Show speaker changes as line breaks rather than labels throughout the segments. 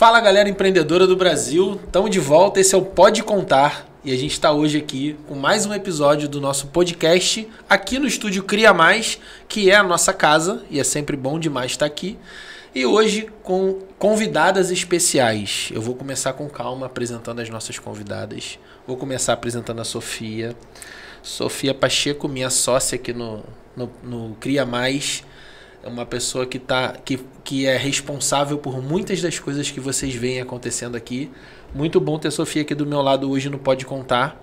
Fala, galera empreendedora do Brasil, estamos de volta, esse é o Pode Contar e a gente está hoje aqui com mais um episódio do nosso podcast aqui no estúdio Cria Mais, que é a nossa casa e é sempre bom demais estar aqui. E hoje com convidadas especiais. Eu vou começar com calma apresentando as nossas convidadas. Vou começar apresentando a Sofia. Sofia Pacheco, minha sócia aqui no Cria Mais. É uma pessoa que é responsável por muitas das coisas que vocês veem acontecendo aqui. Muito bom ter a Sofia aqui do meu lado hoje no Pode Contar.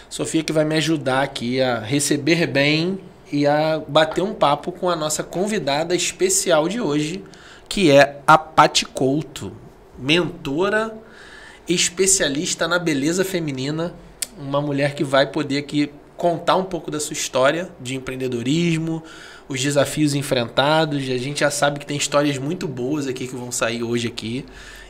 Sofia que vai me ajudar aqui a receber bem e a bater um papo com a nossa convidada especial de hoje, que é a Paty Couto, mentora, especialista na beleza feminina, uma mulher que vai poder aqui contar um pouco da sua história de empreendedorismo, os desafios enfrentados. A gente já sabe que tem histórias muito boas aqui que vão sair hoje aqui.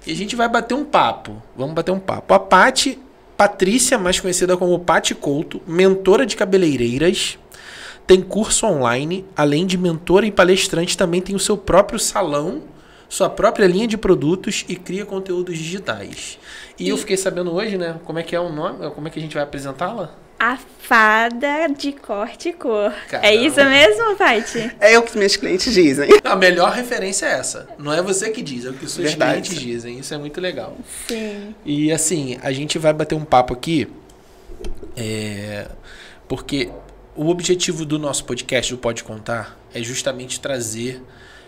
E a gente vai bater um papo. Vamos bater um papo. A Paty, Patrícia, mais conhecida como Paty Couto, mentora de cabeleireiras, tem curso online, além de mentora e palestrante, também tem o seu próprio salão, sua própria linha de produtos e cria conteúdos digitais. E eu fiquei sabendo hoje, né, como é que é o nome, como é que a gente vai apresentá-la?
A fada de corte e cor.
Caramba.
É isso mesmo, Paty?
É o que meus clientes dizem.
A melhor referência é essa. Não é você que diz, é o que os seus clientes dizem. Isso é muito legal.
Sim.
E assim, a gente vai bater um papo aqui, porque o objetivo do nosso podcast, do Pode Contar, é justamente trazer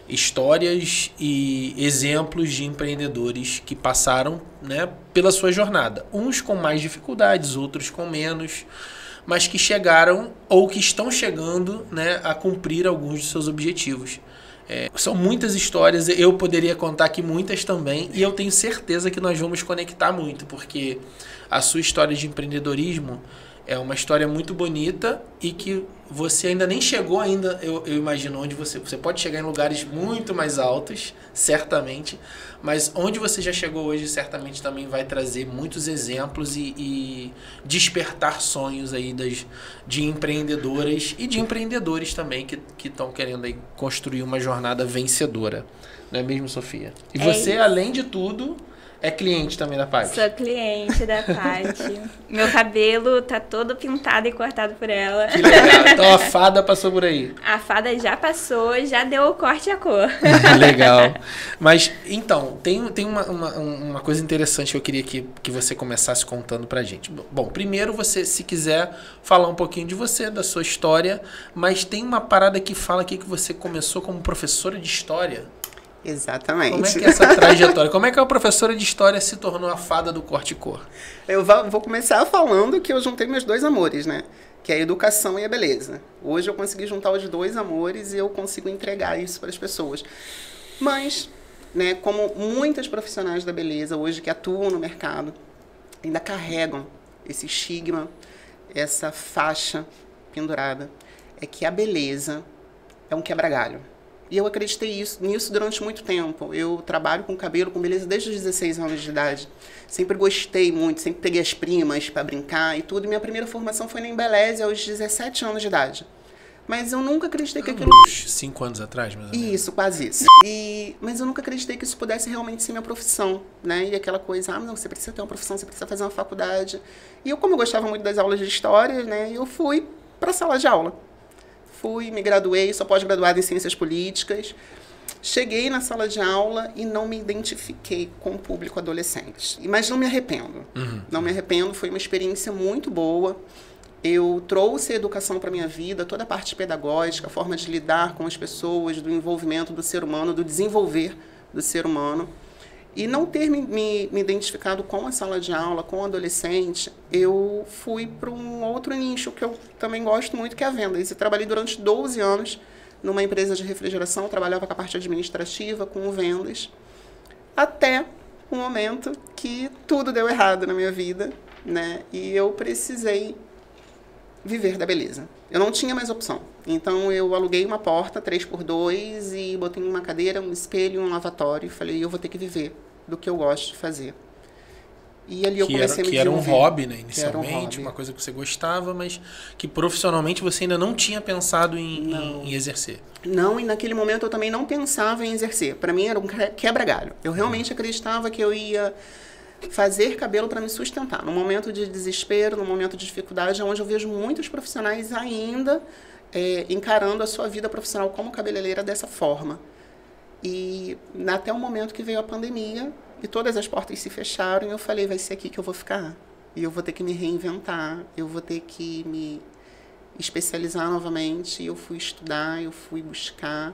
histórias e exemplos de empreendedores que passaram, né, pela sua jornada. Uns com mais dificuldades, outros com menos, mas que chegaram ou que estão chegando, né, a cumprir alguns dos seus objetivos. São muitas histórias, eu poderia contar aqui muitas também, e eu tenho certeza que nós vamos conectar muito, porque a sua história de empreendedorismo é uma história muito bonita e que você ainda nem chegou ainda, eu imagino, onde você pode chegar em lugares muito mais altos, certamente, mas onde você já chegou hoje, certamente também vai trazer muitos exemplos e despertar sonhos aí de empreendedoras e de empreendedores também que estão querendo aí construir uma jornada vencedora. Não é mesmo, Sofia? E você, além de tudo, é cliente também da Paty?
Sou cliente da Paty. Meu cabelo tá todo pintado e cortado por ela.
Que legal. Então a fada passou por aí.
A fada já passou, já deu o corte à cor.
Legal. Mas, então, tem uma coisa interessante que eu queria que você começasse contando pra gente. Bom, primeiro você, se quiser, falar um pouquinho de você, da sua história, mas tem uma parada que fala aqui que você começou como professora de história.
Exatamente.
Como é que é essa trajetória? Como é que a professora de história se tornou a fada do corte e cor?
Eu vou começar falando que eu juntei meus dois amores, né? Que é a educação e a beleza. Hoje eu consegui juntar os dois amores e eu consigo entregar isso para as pessoas. Mas, né, como muitas profissionais da beleza hoje que atuam no mercado, ainda carregam esse estigma, essa faixa pendurada, é que a beleza é um quebra-galho. E eu acreditei nisso durante muito tempo. Eu trabalho com cabelo, com beleza desde os 16 anos de idade. Sempre gostei muito, sempre peguei as primas para brincar e tudo. E minha primeira formação foi na Embeleze aos 17 anos de idade. Mas eu nunca acreditei que aquilo...
5 anos atrás, mais ou menos.
Isso, quase isso. Mas eu nunca acreditei que isso pudesse realmente ser minha profissão, né? E aquela coisa, não, você precisa ter uma profissão, você precisa fazer uma faculdade. E eu, como eu gostava muito das aulas de história, né? Eu fui para a sala de aula. Me graduei, sou pós-graduada em Ciências Políticas. Cheguei na sala de aula e não me identifiquei com o público adolescente. Mas não me arrependo. Não me arrependo, foi uma experiência muito boa. Eu trouxe a educação para a minha vida, toda a parte pedagógica, a forma de lidar com as pessoas, do envolvimento do ser humano, do desenvolver do ser humano. E não ter me identificado com a sala de aula, com o adolescente, eu fui para um outro nicho que eu também gosto muito, que é a vendas. E trabalhei durante 12 anos numa empresa de refrigeração, trabalhava com a parte administrativa, com vendas, até o momento que tudo deu errado na minha vida, né? E eu precisei viver da beleza. Eu não tinha mais opção. Então, eu aluguei uma porta 3x2 e botei uma cadeira, um espelho, um lavatório e falei, eu vou ter que viver do que eu gosto de fazer. E ali eu comecei a me
que era um
desenvolver.
hobby, né,
Que era um
inicialmente,
hobby.
uma coisa que você gostava, mas que profissionalmente você ainda não tinha pensado em exercer.
Não, e naquele momento eu também não pensava em exercer. Para mim era um quebra-galho. Eu realmente acreditava que eu ia fazer cabelo para me sustentar. No momento de desespero, no momento de dificuldade, é onde eu vejo muitos profissionais ainda encarando a sua vida profissional como cabeleireira dessa forma. E até o momento que veio a pandemia e todas as portas se fecharam, eu falei, vai ser aqui que eu vou ficar. E eu vou ter que me reinventar, eu vou ter que me especializar novamente. Eu fui estudar, eu fui buscar.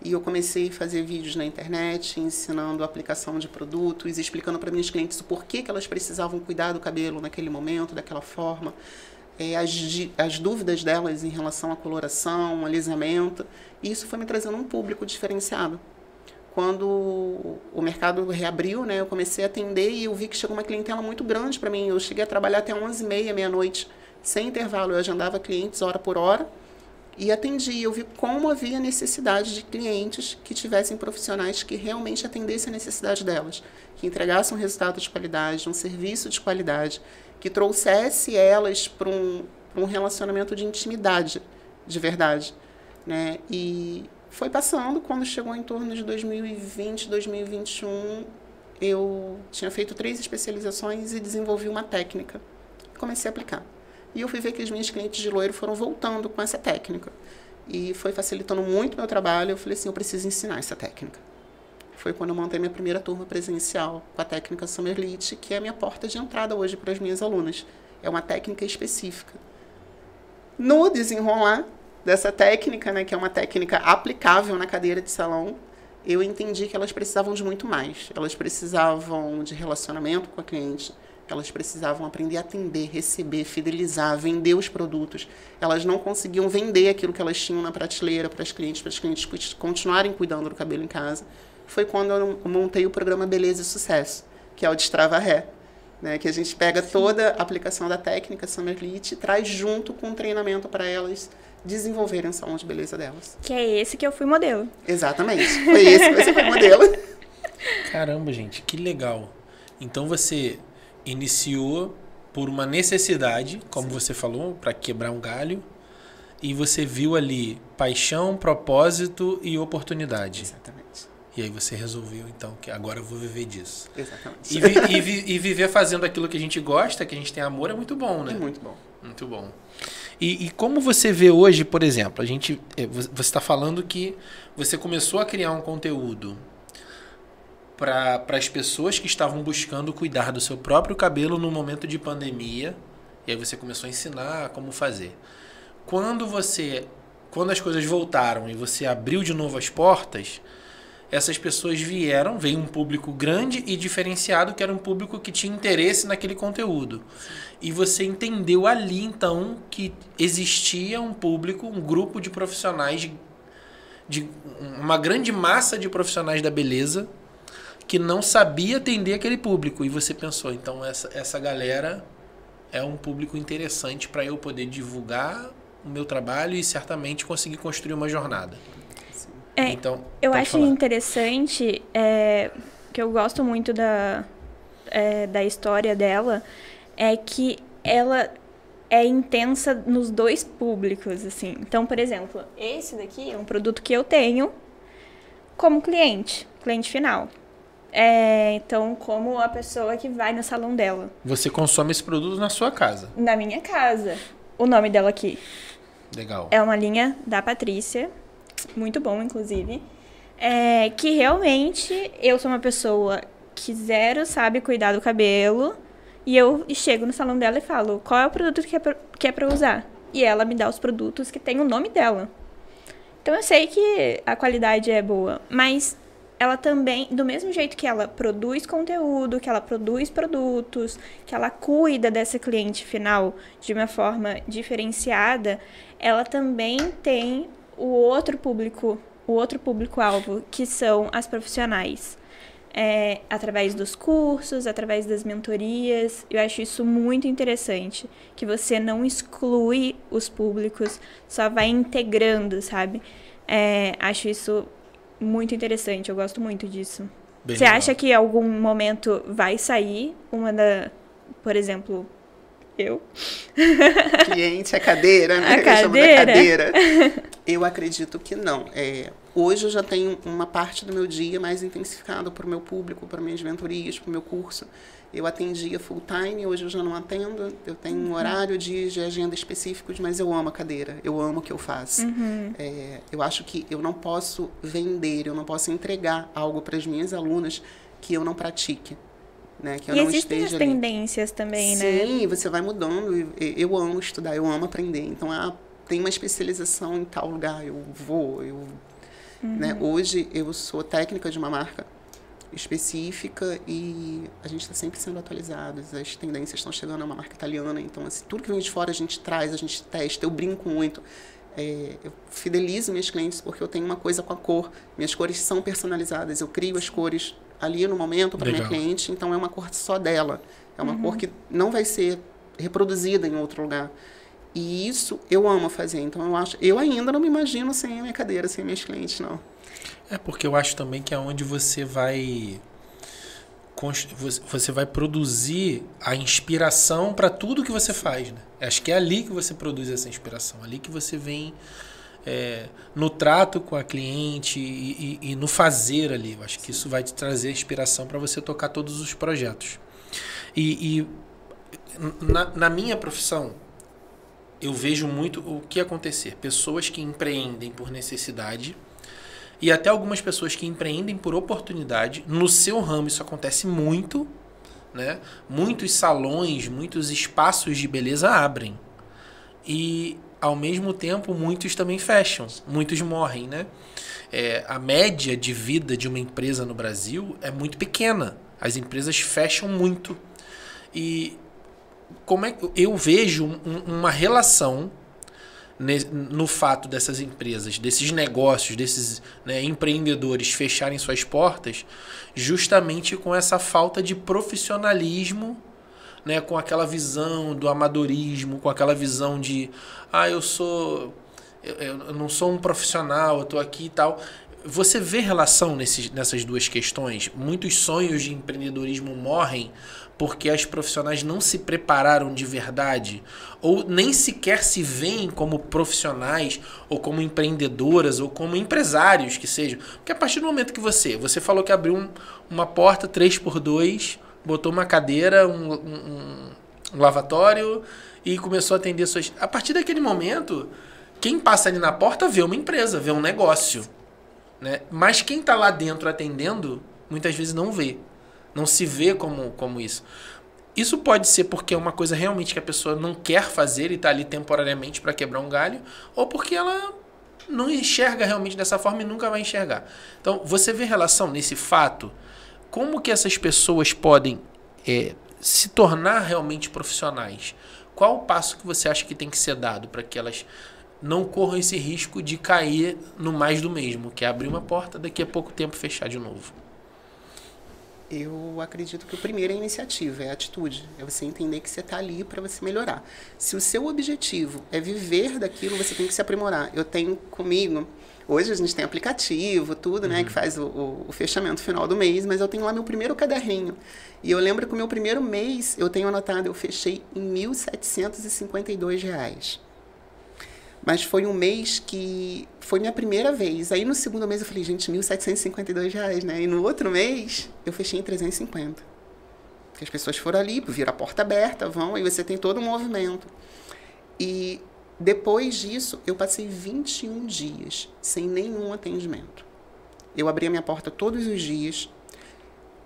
E eu comecei a fazer vídeos na internet, ensinando a aplicação de produtos, explicando para minhas clientes o porquê que elas precisavam cuidar do cabelo naquele momento, daquela forma. As dúvidas delas em relação à coloração, alisamento. E isso foi me trazendo um público diferenciado. Quando o mercado reabriu, né, eu comecei a atender e eu vi que chegou uma clientela muito grande para mim. Eu cheguei a trabalhar até 11h30, meia-noite, sem intervalo. Eu agendava clientes hora por hora e atendia. Eu vi como havia necessidade de clientes que tivessem profissionais que realmente atendessem a necessidade delas, que entregassem um resultado de qualidade, um serviço de qualidade, que trouxesse elas para um relacionamento de intimidade, de verdade, né? E foi passando, quando chegou em torno de 2020, 2021, eu tinha feito 3 especializações e desenvolvi uma técnica. Comecei a aplicar. E eu fui ver que as minhas clientes de loiro foram voltando com essa técnica. E foi facilitando muito o meu trabalho. Eu falei assim, eu preciso ensinar essa técnica. Foi quando eu montei minha primeira turma presencial com a técnica Summerlit, que é a minha porta de entrada hoje para as minhas alunas. É uma técnica específica. No desenrolar dessa técnica, né, que é uma técnica aplicável na cadeira de salão, eu entendi que elas precisavam de muito mais. Elas precisavam de relacionamento com a cliente, elas precisavam aprender a atender, receber, fidelizar, vender os produtos. Elas não conseguiam vender aquilo que elas tinham na prateleira para as clientes continuarem cuidando do cabelo em casa. Foi quando eu montei o programa Beleza e Sucesso, que é o Destrava Ré, né, que a gente pega toda a aplicação da técnica Summerlit e traz junto com um treinamento para elas desenvolverem o salão de beleza delas.
Que é esse que eu fui modelo.
Exatamente. Foi esse que você foi modelo.
Caramba, gente, que legal. Então você iniciou por uma necessidade, como você falou, para quebrar um galho, e você viu ali paixão, propósito e oportunidade.
Exatamente.
E aí você resolveu, então, que agora eu vou viver disso.
Exatamente.
E viver fazendo aquilo que a gente gosta, que a gente tem amor, é muito bom, né?
É muito bom.
Muito bom. E como você vê hoje, por exemplo, você está falando que você começou a criar um conteúdo para as pessoas que estavam buscando cuidar do seu próprio cabelo no momento de pandemia, e aí você começou a ensinar como fazer. Quando as coisas voltaram e você abriu de novo as portas, essas pessoas veio um público grande e diferenciado, que era um público que tinha interesse naquele conteúdo. Sim. E você entendeu ali, então, que existia um público, um grupo de profissionais, uma grande massa de profissionais da beleza que não sabia atender aquele público. E você pensou, então, essa galera é um público interessante para eu poder divulgar o meu trabalho e certamente conseguir construir uma jornada. Então,
eu acho interessante, que eu gosto muito da história dela, é que ela é intensa nos 2 públicos, assim. Então, por exemplo, esse daqui é um produto que eu tenho como cliente final. Então, como a pessoa que vai no salão dela.
Você consome esse produto na sua casa?
Na minha casa. O nome dela aqui.
Legal.
É uma linha da Patrícia. Muito bom, inclusive. Que realmente eu sou uma pessoa que zero sabe cuidar do cabelo. E eu chego no salão dela e falo, qual é o produto que é pra usar? E ela me dá os produtos que tem o nome dela. Então eu sei que a qualidade é boa, mas ela também, do mesmo jeito que ela produz conteúdo, que ela produz produtos, que ela cuida dessa cliente final de uma forma diferenciada, ela também tem o outro público-alvo, que são as profissionais. Através dos cursos, através das mentorias. Eu acho isso muito interessante, que você não exclui os públicos, só vai integrando, sabe? Acho isso muito interessante, eu gosto muito disso.
Bem
Você
legal.
acha que em algum momento vai sair por exemplo, eu?
Cliente, a cadeira, né?
A
Eu chamo da
cadeira.
cadeira. Eu acredito que não. Hoje eu já tenho uma parte do meu dia mais intensificada para o meu público, para minhas mentorias, para o meu curso. Eu atendia full time, hoje eu já não atendo. Eu tenho um horário, dias de agenda específicos, mas eu amo a cadeira. Eu amo o que eu faço. Eu acho que eu não posso vender, eu não posso entregar algo para as minhas alunas que eu não pratique. Né? Que eu
E
não
existem as
esteja ali.
tendências também, né?
Sim, você vai mudando. Eu amo estudar, eu amo aprender. Então, tem uma especialização em tal lugar, eu vou. Né? Hoje, eu sou técnica de uma marca específica e a gente está sempre sendo atualizados. As tendências estão chegando, é uma marca italiana. Então, assim, tudo que vem de fora a gente traz, a gente testa. Eu brinco muito. Eu fidelizo meus clientes porque eu tenho uma coisa com a cor. Minhas cores são personalizadas. Eu crio as cores ali no momento para minha cliente, então é uma cor só dela. É uma cor que não vai ser reproduzida em outro lugar. E isso eu amo fazer. Então eu ainda não me imagino sem a minha cadeira, sem minhas clientes, não.
Porque eu acho também que é onde você vai produzir a inspiração para tudo que você faz, né? Acho que é ali que você produz essa inspiração, ali que você vem no trato com a cliente e no fazer ali. Eu acho que isso vai te trazer inspiração para você tocar todos os projetos. Na minha profissão, eu vejo muito o que acontecer. Pessoas que empreendem por necessidade e até algumas pessoas que empreendem por oportunidade. No seu ramo isso acontece muito, né? Muitos salões, muitos espaços de beleza abrem. E, ao mesmo tempo, muitos também fecham. Muitos morrem, né? A média de vida de uma empresa no Brasil é muito pequena. As empresas fecham muito. E como é que eu vejo uma relação no fato dessas empresas, desses negócios, desses empreendedores fecharem suas portas, justamente com essa falta de profissionalismo, né, com aquela visão do amadorismo, com aquela visão de eu não sou um profissional, eu estou aqui e tal. Você vê relação nessas duas questões? Muitos sonhos de empreendedorismo morrem porque as profissionais não se prepararam de verdade ou nem sequer se veem como profissionais ou como empreendedoras ou como empresários que sejam. Porque a partir do momento que você falou que abriu uma porta 3x2, botou uma cadeira, um lavatório e começou a atender suas... A partir daquele momento, quem passa ali na porta vê uma empresa, vê um negócio. Né? Mas quem está lá dentro atendendo, muitas vezes não vê. Não se vê como isso. Isso pode ser porque é uma coisa realmente que a pessoa não quer fazer e está ali temporariamente para quebrar um galho, ou porque ela não enxerga realmente dessa forma e nunca vai enxergar. Então, você vê relação nesse fato? Como que essas pessoas podem se tornar realmente profissionais? Qual o passo que você acha que tem que ser dado para que elas não corram esse risco de cair no mais do mesmo, que é abrir uma porta, daqui a pouco tempo fechar de novo?
Eu acredito que o primeiro é a iniciativa, é a atitude. É você entender que você está ali para você melhorar. Se o seu objetivo é viver daquilo, você tem que se aprimorar. Eu tenho comigo... Hoje a gente tem aplicativo, tudo, né? Que faz o fechamento final do mês, mas eu tenho lá meu primeiro caderninho. E eu lembro que o meu primeiro mês, eu tenho anotado, eu fechei em R$ 1.752. Mas foi um mês que foi minha primeira vez. Aí no segundo mês eu falei, gente, R$ 1.752, né? E no outro mês eu fechei em 350. Porque as pessoas foram ali, viram a porta aberta, vão, e você tem todo um movimento. E depois disso, eu passei 21 dias sem nenhum atendimento. Eu abria minha porta todos os dias.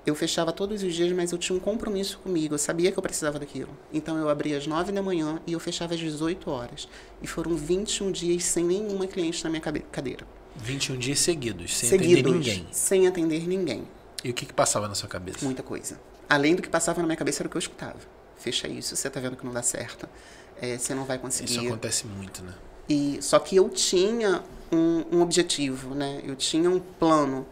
Eu fechava todos os dias, mas eu tinha um compromisso comigo. Eu sabia que eu precisava daquilo. Então, eu abria às 9 da manhã e eu fechava às 18 horas. E foram 21 dias sem nenhuma cliente na minha cadeira.
21 dias seguidos, sem atender ninguém.
Sem atender ninguém.
E o que passava na sua cabeça?
Muita coisa. Além do que passava na minha cabeça, era o que eu escutava. Fecha isso, você tá vendo que não dá certo. Você não vai conseguir.
Isso acontece muito, né?
Só que eu tinha um objetivo, né? Eu tinha um plano.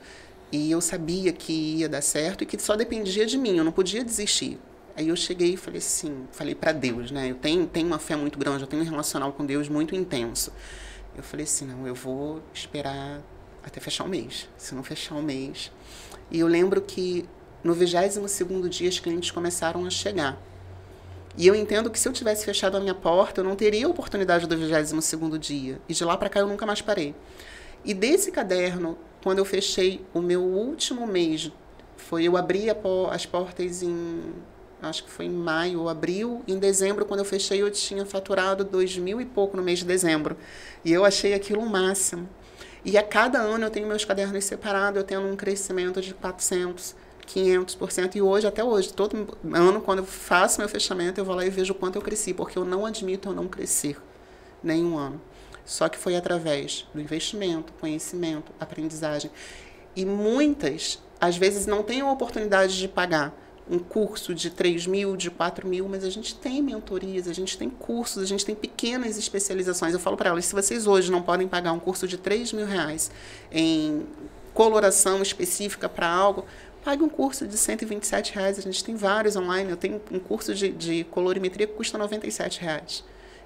E eu sabia que ia dar certo e que só dependia de mim, eu não podia desistir. Aí eu cheguei e falei assim, falei para Deus, né? Eu tenho uma fé muito grande, eu tenho um relacional com Deus muito intenso. Eu falei assim, não, eu vou esperar até fechar o mês. Se não fechar o mês, E eu lembro que no 22º dia os clientes começaram a chegar. E eu entendo que se eu tivesse fechado a minha porta, eu não teria a oportunidade do 22º dia. E de lá para cá eu nunca mais parei. E desse caderno, quando eu fechei o meu último mês, eu abri as portas acho que foi em maio ou abril. Em dezembro, quando eu fechei, eu tinha faturado 2.000 e pouco no mês de dezembro. E eu achei aquilo o máximo. E a cada ano eu tenho meus cadernos separados, eu tenho um crescimento de 400%, 500%. E hoje, até hoje, todo ano, quando eu faço meu fechamento, eu vou lá e vejo o quanto eu cresci, porque eu não admito eu não crescer nenhum ano. Só que foi através do investimento, conhecimento, aprendizagem. E muitas, às vezes, não têm a oportunidade de pagar um curso de 3.000, de 4.000, mas a gente tem mentorias, a gente tem cursos, a gente tem pequenas especializações. Eu falo para elas, se vocês hoje não podem pagar um curso de R$3.000 em coloração específica para algo, pague um curso de R$127. A gente tem vários online. Eu tenho um curso de colorimetria que custa R$97.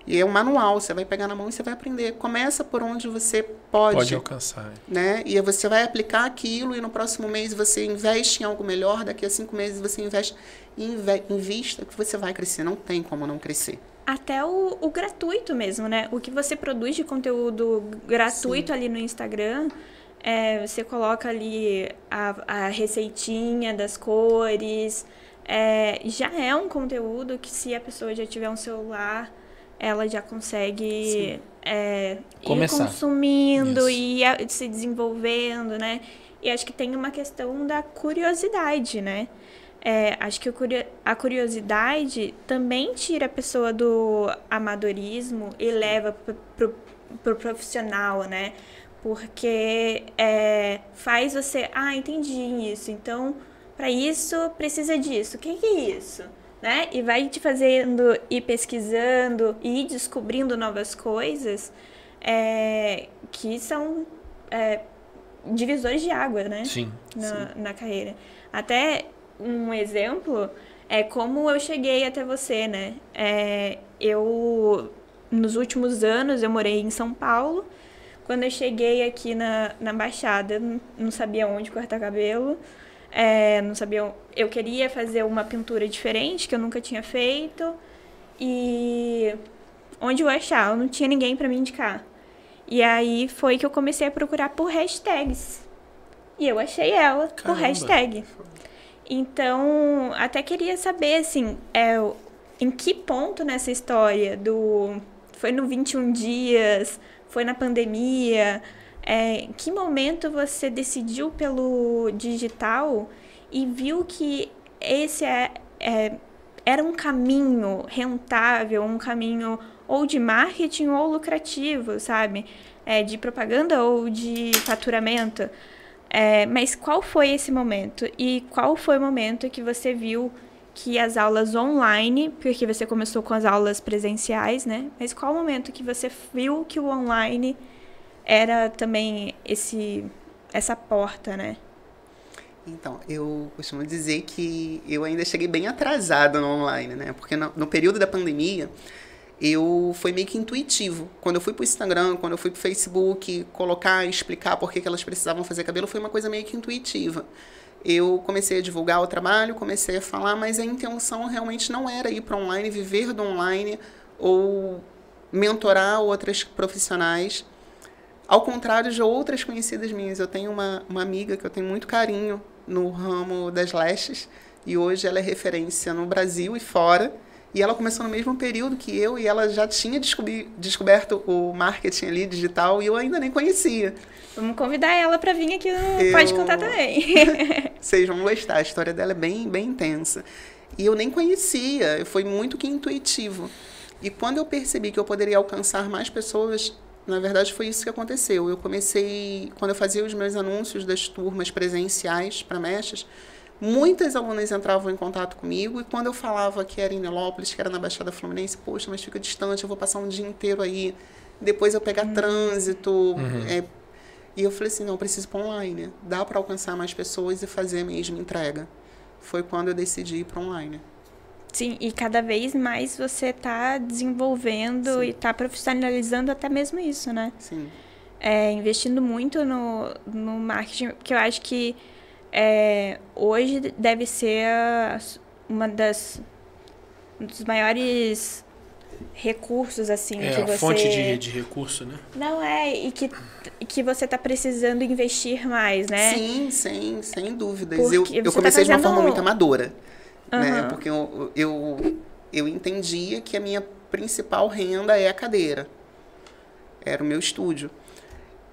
E é um manual, você vai pegar na mão e você vai aprender. Começa por onde você pode
alcançar.
Né? E você vai aplicar aquilo e no próximo mês você investe em algo melhor, daqui a 5 meses você invista que você vai crescer. Não tem como não crescer.
Até o gratuito mesmo, né? O que você produz de conteúdo gratuito ali no Instagram, você coloca ali a receitinha das cores, já é um conteúdo que se a pessoa já tiver um celular, ela já consegue ir consumindo e se desenvolvendo, né? E acho que tem uma questão da curiosidade, né? Acho que a curiosidade também tira a pessoa do amadorismo e leva pro profissional, né? Porque faz você, entendi isso, então para isso precisa disso, o que é isso? Né? E vai te fazendo ir pesquisando e ir descobrindo novas coisas que são divisores de água, né?
Sim.
Na carreira. Até um exemplo é como eu cheguei até você, né? Nos últimos anos, eu morei em São Paulo. Quando eu cheguei aqui na Baixada, não sabia onde cortar cabelo. Não sabia. Eu queria fazer uma pintura diferente que eu nunca tinha feito. E onde eu achar? Eu não tinha ninguém para me indicar. E aí foi que eu comecei a procurar por hashtags. E eu achei ela por hashtag. Então, até queria saber, assim, em que ponto nessa história foi no 21 dias, foi na pandemia, em que momento você decidiu pelo digital e viu que esse era um caminho rentável, um caminho ou de marketing ou lucrativo, sabe? De propaganda ou de faturamento. Mas qual foi esse momento? E qual foi o momento que você viu que as aulas online, porque você começou com as aulas presenciais, né? Mas qual o momento que você viu que o online era também essa porta, né?
Então, eu costumo dizer que eu ainda cheguei bem atrasada no online, né? Porque no período da pandemia, foi meio que intuitivo. Quando eu fui pro Instagram, quando eu fui pro Facebook, explicar por que elas precisavam fazer cabelo, foi uma coisa meio que intuitiva. Eu comecei a divulgar o trabalho, comecei a falar, mas a intenção realmente não era ir para online, viver do online ou mentorar outras profissionais. Ao contrário de outras conhecidas minhas, eu tenho uma amiga que eu tenho muito carinho no ramo das lashes e hoje ela é referência no Brasil e fora. E ela começou no mesmo período que eu e ela já tinha descoberto o marketing ali digital e eu ainda nem conhecia.
Vamos convidar ela para vir aqui no Pode Contar também.
Vocês vão gostar, a história dela é bem, bem intensa. E eu nem conhecia, foi muito que intuitivo. E quando eu percebi que eu poderia alcançar mais pessoas, na verdade foi isso que aconteceu. Eu comecei, quando eu fazia os meus anúncios das turmas presenciais para mechas, muitas alunas entravam em contato comigo e quando eu falava que era em Nilópolis, que era na Baixada Fluminense, poxa, mas fica distante, eu vou passar um dia inteiro aí, depois eu pegar trânsito. E eu falei assim, não, eu preciso ir para online. Dá para alcançar mais pessoas e fazer a mesma entrega. Foi quando eu decidi ir para online.
Sim, e cada vez mais você está desenvolvendo e está profissionalizando até mesmo isso, né?
Sim.
Investindo muito no marketing, porque eu acho que hoje deve ser um dos maiores recursos, assim, que você...
a fonte de recurso, né?
Não e que você está precisando investir mais, né?
Sim, sem dúvidas.
Porque
Eu comecei de uma forma muito
fazendo...
amadora, né? Porque eu entendia que a minha principal renda é a cadeira. Era o meu estúdio.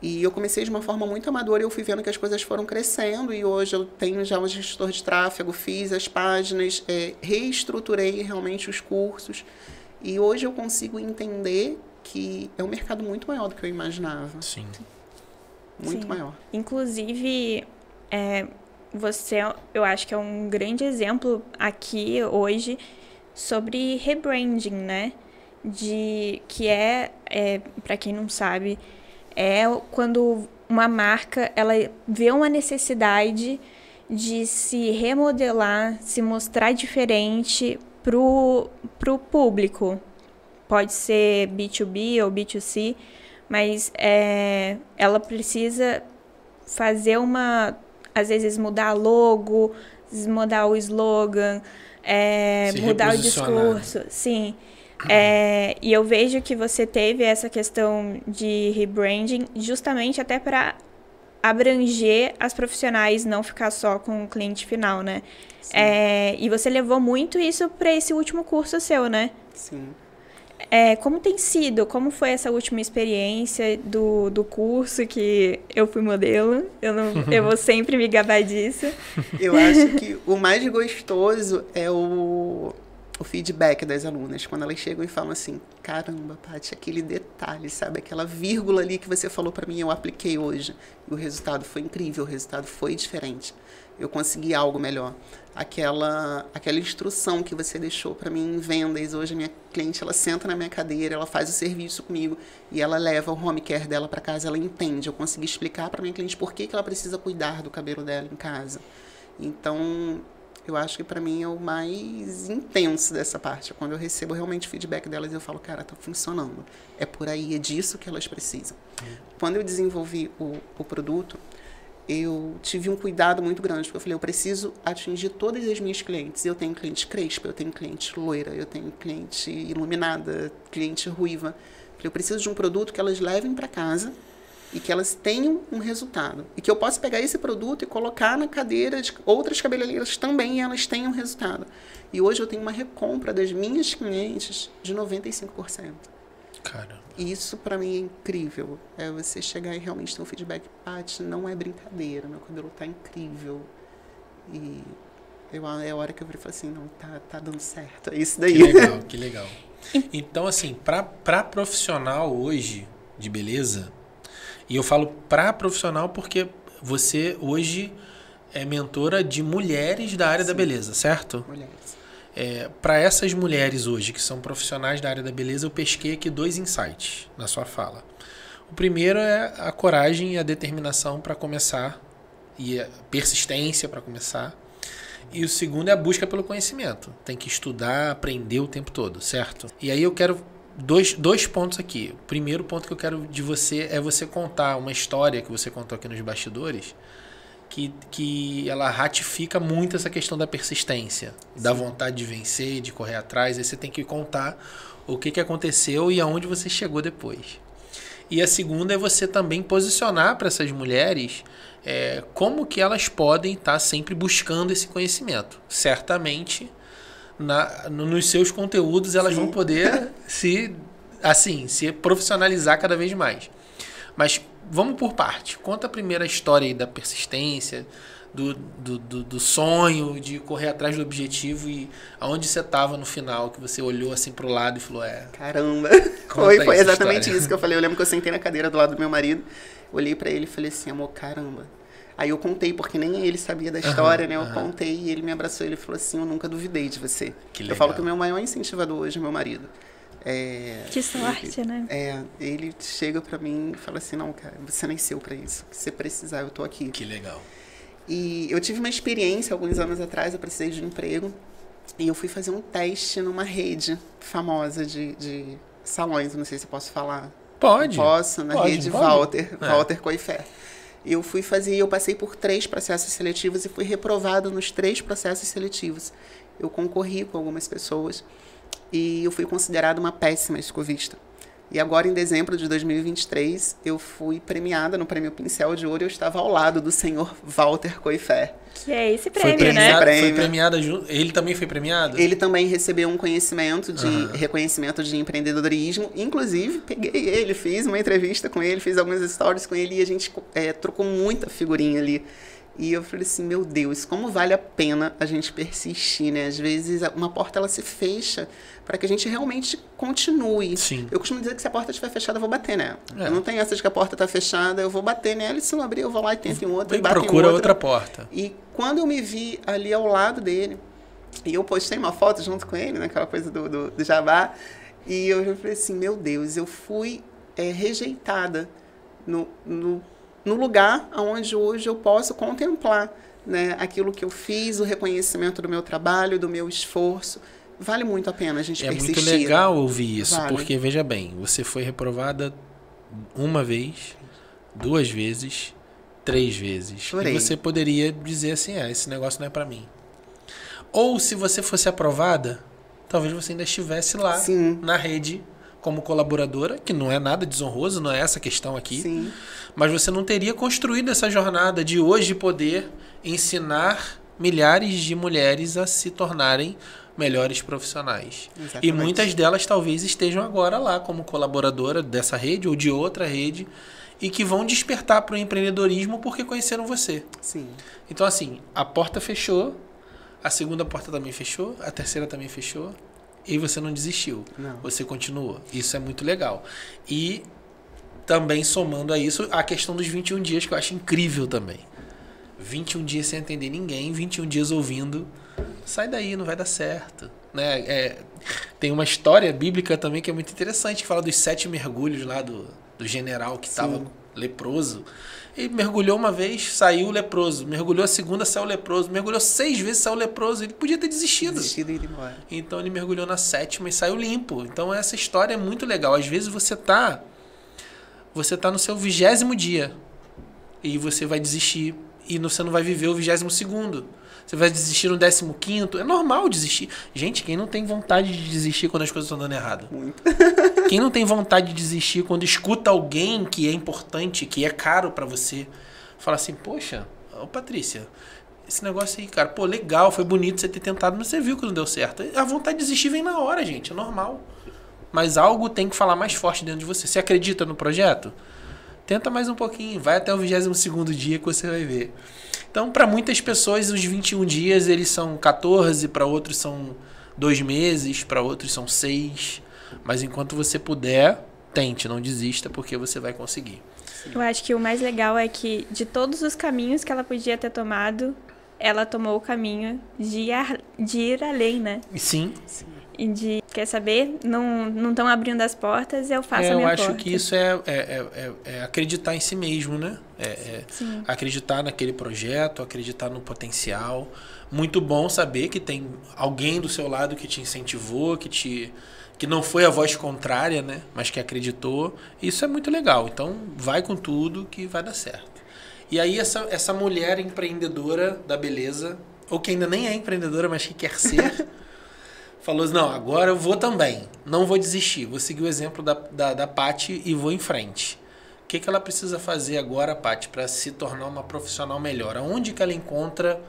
E eu comecei de uma forma muito amadora e eu fui vendo que as coisas foram crescendo e hoje eu tenho já um gestor de tráfego, fiz as páginas, reestruturei realmente os cursos. E hoje eu consigo entender que é um mercado muito maior do que eu imaginava.
Sim.
Muito maior.
Inclusive, você, eu acho que é um grande exemplo aqui hoje sobre rebranding, né? Que para quem não sabe, quando uma marca ela vê uma necessidade de se remodelar, se mostrar diferente pro público. Pode ser B2B ou B2C, mas ela precisa fazer às vezes mudar logo, mudar o slogan, mudar o discurso. Sim. E eu vejo que você teve essa questão de rebranding justamente até para abranger as profissionais, não ficar só com o cliente final, né? E você levou muito isso para esse último curso seu, né?
Sim.
Como tem sido? Como foi essa última experiência do curso que eu fui modelo? Eu vou sempre me gabar disso.
Eu acho que o mais gostoso é o feedback das alunas, quando elas chegam e falam assim, caramba, Paty, aquele detalhe, sabe? Aquela vírgula ali que você falou para mim, eu apliquei hoje. E o resultado foi incrível, o resultado foi diferente. Eu consegui algo melhor. Aquela instrução que você deixou para mim em vendas, hoje a minha cliente, ela senta na minha cadeira, ela faz o serviço comigo e ela leva o home care dela para casa, ela entende. Eu consegui explicar para minha cliente por que ela precisa cuidar do cabelo dela em casa. Então, eu acho que para mim é o mais intenso dessa parte. Quando eu recebo realmente o feedback delas, eu falo, cara, tá funcionando. É por aí, é disso que elas precisam. Quando eu desenvolvi o produto, eu tive um cuidado muito grande, porque eu falei, eu preciso atingir todas as minhas clientes. Eu tenho cliente crespa, eu tenho cliente loira, eu tenho cliente iluminada, cliente ruiva. Eu preciso de um produto que elas levem para casa e que elas tenham um resultado. E que eu possa pegar esse produto e colocar na cadeira de outras cabeleireiras também e elas tenham resultado. E hoje eu tenho uma recompra das minhas clientes de 95%.
Cara.
Isso para mim é incrível. É você chegar e realmente ter um feedback, Paty, não é brincadeira, meu cabelo tá incrível. E é a hora que eu falei assim, não, tá dando certo, é isso daí.
Que legal. Então, assim, pra profissional hoje de beleza, e eu falo pra profissional porque você hoje é mentora de mulheres da área da beleza, certo?
Mulheres.
Para essas mulheres hoje, que são profissionais da área da beleza, eu pesquei aqui 2 insights na sua fala. O primeiro é a coragem e a determinação para começar, e a persistência para começar. E o segundo é a busca pelo conhecimento. Tem que estudar, aprender o tempo todo, certo? E aí eu quero dois pontos aqui. O primeiro ponto que eu quero de você é você contar uma história que você contou aqui nos bastidores, que ela ratifica muito essa questão da persistência, da vontade de vencer, de correr atrás. Aí você tem que contar o que aconteceu e aonde você chegou depois. E a segunda é você também posicionar para essas mulheres como que elas podem estar sempre buscando esse conhecimento. Certamente, nos seus conteúdos, elas vão poder se profissionalizar cada vez mais. Mas vamos por parte. Conta a primeira história aí da persistência, do sonho, de correr atrás do objetivo e aonde você estava no final, que você olhou assim pro lado e falou,
caramba, foi exatamente isso que eu falei. Eu lembro que eu sentei na cadeira do lado do meu marido, olhei pra ele e falei assim, amor, caramba. Aí eu contei, porque nem ele sabia da história, né? Eu contei e ele me abraçou e ele falou assim, eu nunca duvidei de você.
Que legal.
Eu falo que o meu maior incentivador hoje é meu marido.
Que sorte, né?
Ele chega pra mim e fala assim, não, cara, você nasceu pra isso. Se você precisar, eu tô aqui.
Que legal.
E eu tive uma experiência, alguns anos atrás, eu precisei de um emprego. E eu fui fazer um teste numa rede famosa de salões, não sei se eu posso falar.
Pode.
Posso, na rede Walter Coifé. Eu passei por 3 processos seletivos e fui reprovada nos 3 processos seletivos. Eu concorri com algumas pessoas e eu fui considerada uma péssima escovista. E agora, em dezembro de 2023, eu fui premiada no Prêmio Pincel de Ouro e eu estava ao lado do senhor Walter Coifé.
Que é esse prêmio, né?
Foi premiada junto. Ele também foi premiado?
Ele também recebeu um reconhecimento de empreendedorismo. Inclusive, peguei ele, fiz uma entrevista com ele, fiz algumas stories com ele e a gente trocou muita figurinha ali. E eu falei assim, meu Deus, como vale a pena a gente persistir, né? Às vezes uma porta ela se fecha para que a gente realmente continue.
Sim.
Eu costumo dizer que se a porta estiver fechada, eu vou bater nela. Eu não tenho essa de que a porta está fechada, eu vou bater nela e se não abrir, eu vou lá e tento em outra.
E procura outra porta.
E quando eu me vi ali ao lado dele, e eu postei uma foto junto com ele, né? Aquela coisa do jabá, e eu falei assim, meu Deus, eu fui rejeitada no lugar onde hoje eu posso contemplar, né, aquilo que eu fiz, o reconhecimento do meu trabalho, do meu esforço. Vale muito a pena a gente persistir.
É muito legal ouvir isso,
Vale.
porque, veja bem, você foi reprovada 1 vez, 2 vezes, 3 vezes.
Chorei.
E você poderia dizer assim, esse negócio não é pra mim. Ou se você fosse aprovada, talvez você ainda estivesse lá,
Sim.
na rede, como colaboradora, que não é nada desonroso, não é essa a questão aqui.
Sim.
Mas você não teria construído essa jornada de hoje poder ensinar milhares de mulheres a se tornarem melhores profissionais.
Exatamente.
E muitas delas talvez estejam agora lá como colaboradora dessa rede ou de outra rede e que vão despertar para o empreendedorismo porque conheceram você.
Sim.
Então, assim, a porta fechou, a segunda porta também fechou, a terceira também fechou e você não desistiu.
Não.
Você continuou. Isso é muito legal. E também somando a isso a questão dos 21 dias, que eu acho incrível também. 21 dias sem atender ninguém, 21 dias ouvindo. Sai daí, não vai dar certo. Né? Tem uma história bíblica também que é muito interessante, que fala dos 7 mergulhos lá do general que estava leproso. Ele mergulhou uma vez, saiu leproso. Mergulhou a segunda, saiu leproso. Mergulhou 6 vezes, saiu leproso. Ele podia ter desistido.
Desistido e ir embora.
Então ele mergulhou na 7ª e saiu limpo. Então essa história é muito legal. Às vezes você tá no seu 20º dia e você vai desistir e você não vai viver o 22º. Você vai desistir no 15º. É normal desistir. Gente, quem não tem vontade de desistir quando as coisas estão dando errado?
Muito.
Quem não tem vontade de desistir quando escuta alguém que é importante, que é caro pra você, fala assim, poxa, ô Patrícia, esse negócio aí, cara, pô, legal, foi bonito você ter tentado, mas você viu que não deu certo. A vontade de desistir vem na hora, gente, é normal. Mas algo tem que falar mais forte dentro de você. Você acredita no projeto? Tenta mais um pouquinho, vai até o 22º dia que você vai ver. Então, para muitas pessoas, os 21 dias, eles são 14, para outros são 2 meses, para outros são 6. Mas enquanto você puder, tente, não desista, porque você vai conseguir.
Eu acho que o mais legal é que, de todos os caminhos que ela podia ter tomado, ela tomou o caminho de ir além, né?
Sim.
E de, quer saber, não estão abrindo as portas, eu faço a minha porta.
Eu acho que isso é acreditar em si mesmo, né? Acreditar naquele projeto, acreditar no potencial. Muito bom saber que tem alguém do seu lado que te incentivou, que não foi a voz contrária, né? Mas que acreditou. Isso é muito legal. Então, vai com tudo que vai dar certo. E aí, essa mulher empreendedora da beleza, ou que ainda nem é empreendedora, mas que quer ser... falou assim, não, agora eu vou também, não vou desistir, vou seguir o exemplo da Paty e vou em frente. O que ela precisa fazer agora, Paty, para se tornar uma profissional melhor? Aonde que ela encontra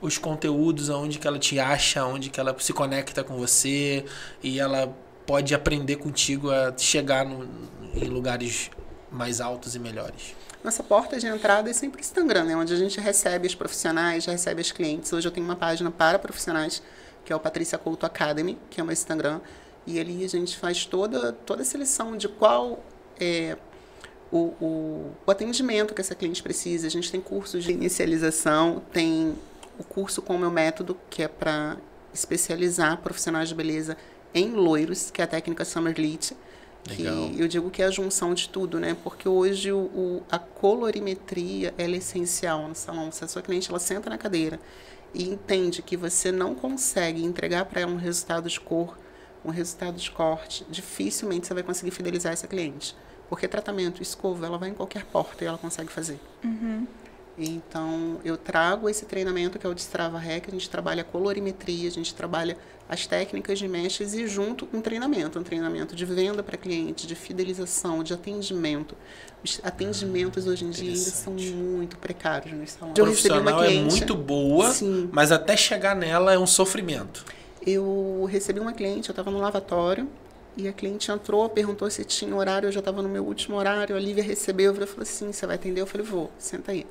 os conteúdos, aonde que ela te acha, aonde que ela se conecta com você e ela pode aprender contigo a chegar em lugares mais altos e melhores?
Nossa porta de entrada é sempre o Instagram, né? Onde a gente recebe os profissionais, já recebe os clientes. Hoje eu tenho uma página para profissionais, que é o Patrícia Couto Academy, que é o meu Instagram. E ali a gente faz toda a seleção de qual é o atendimento que essa cliente precisa. A gente tem cursos de inicialização, tem o curso com o meu método, que é para especializar profissionais de beleza em loiros, que é a técnica Summer Lit. Que eu digo que é a junção de tudo, né? Porque hoje a colorimetria ela é essencial no salão. Se a sua cliente ela senta na cadeira e entende que você não consegue entregar para ela um resultado de cor, um resultado de corte, dificilmente você vai conseguir fidelizar essa cliente. Porque tratamento, escova, ela vai em qualquer porta e ela consegue fazer. Então, eu trago esse treinamento que é o Destrava Rec, a gente trabalha colorimetria, a gente trabalha as técnicas de mechas e junto um treinamento de venda para cliente, de fidelização, de atendimento. Os atendimentos hoje em dia ainda são muito precários nos salões.
A profissional é muito boa, sim, mas até chegar nela é um sofrimento.
Eu recebi uma cliente, eu estava no lavatório, e a cliente entrou, perguntou se tinha horário, eu já estava no meu último horário, a Lívia recebeu, eu falei assim, você vai atender? Eu falei, vou, senta aí.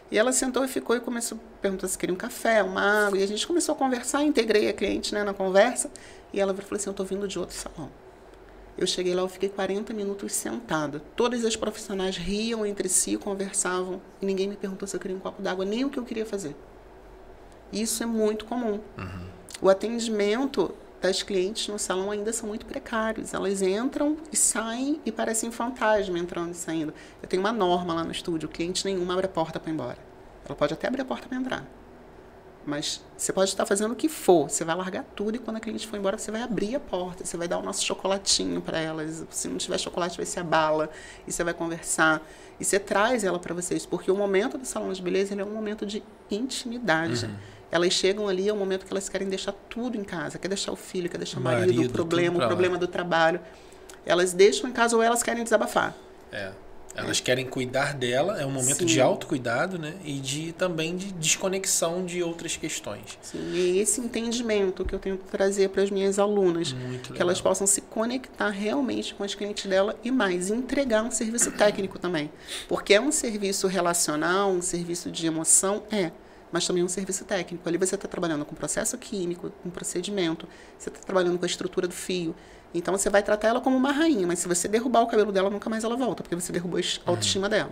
E ela sentou e ficou e começou, perguntou se queria um café, uma água, e a gente começou a conversar, integrei a cliente, né, na conversa, e ela falou assim, eu estou vindo de outro salão. Eu cheguei lá, eu fiquei 40 minutos sentada. Todas as profissionais riam entre si, conversavam, e ninguém me perguntou se eu queria um copo d'água, nem o que eu queria fazer. Isso é muito comum. O atendimento das clientes no salão ainda são muito precários. Elas entram e saem e parecem fantasma entrando e saindo. Eu tenho uma norma lá no estúdio, cliente nenhuma abre a porta para ir embora. Ela pode até abrir a porta para entrar. Mas você pode estar fazendo o que for, você vai largar tudo e quando a cliente for embora, você vai abrir a porta, você vai dar o nosso chocolatinho para elas. Se não tiver chocolate, vai ser a bala, e você vai conversar. E você traz ela para vocês, porque o momento do salão de beleza ele é um momento de intimidade. Elas chegam ali, é o momento que elas querem deixar tudo em casa. Quer deixar o filho, quer deixar o marido, o problema do trabalho. Elas deixam em casa ou elas querem desabafar.
Elas querem cuidar dela, é um momento de autocuidado, né? E também de desconexão de outras questões.
Sim, e esse entendimento que eu tento trazer para as minhas alunas. Que elas possam se conectar realmente com as clientes dela e mais, entregar um serviço técnico também. Porque é um serviço relacional, um serviço de emoção, mas também um serviço técnico. Ali você está trabalhando com processo químico, com procedimento, você está trabalhando com a estrutura do fio. Então, você vai tratar ela como uma rainha, mas se você derrubar o cabelo dela, nunca mais ela volta, porque você derrubou a autoestima dela.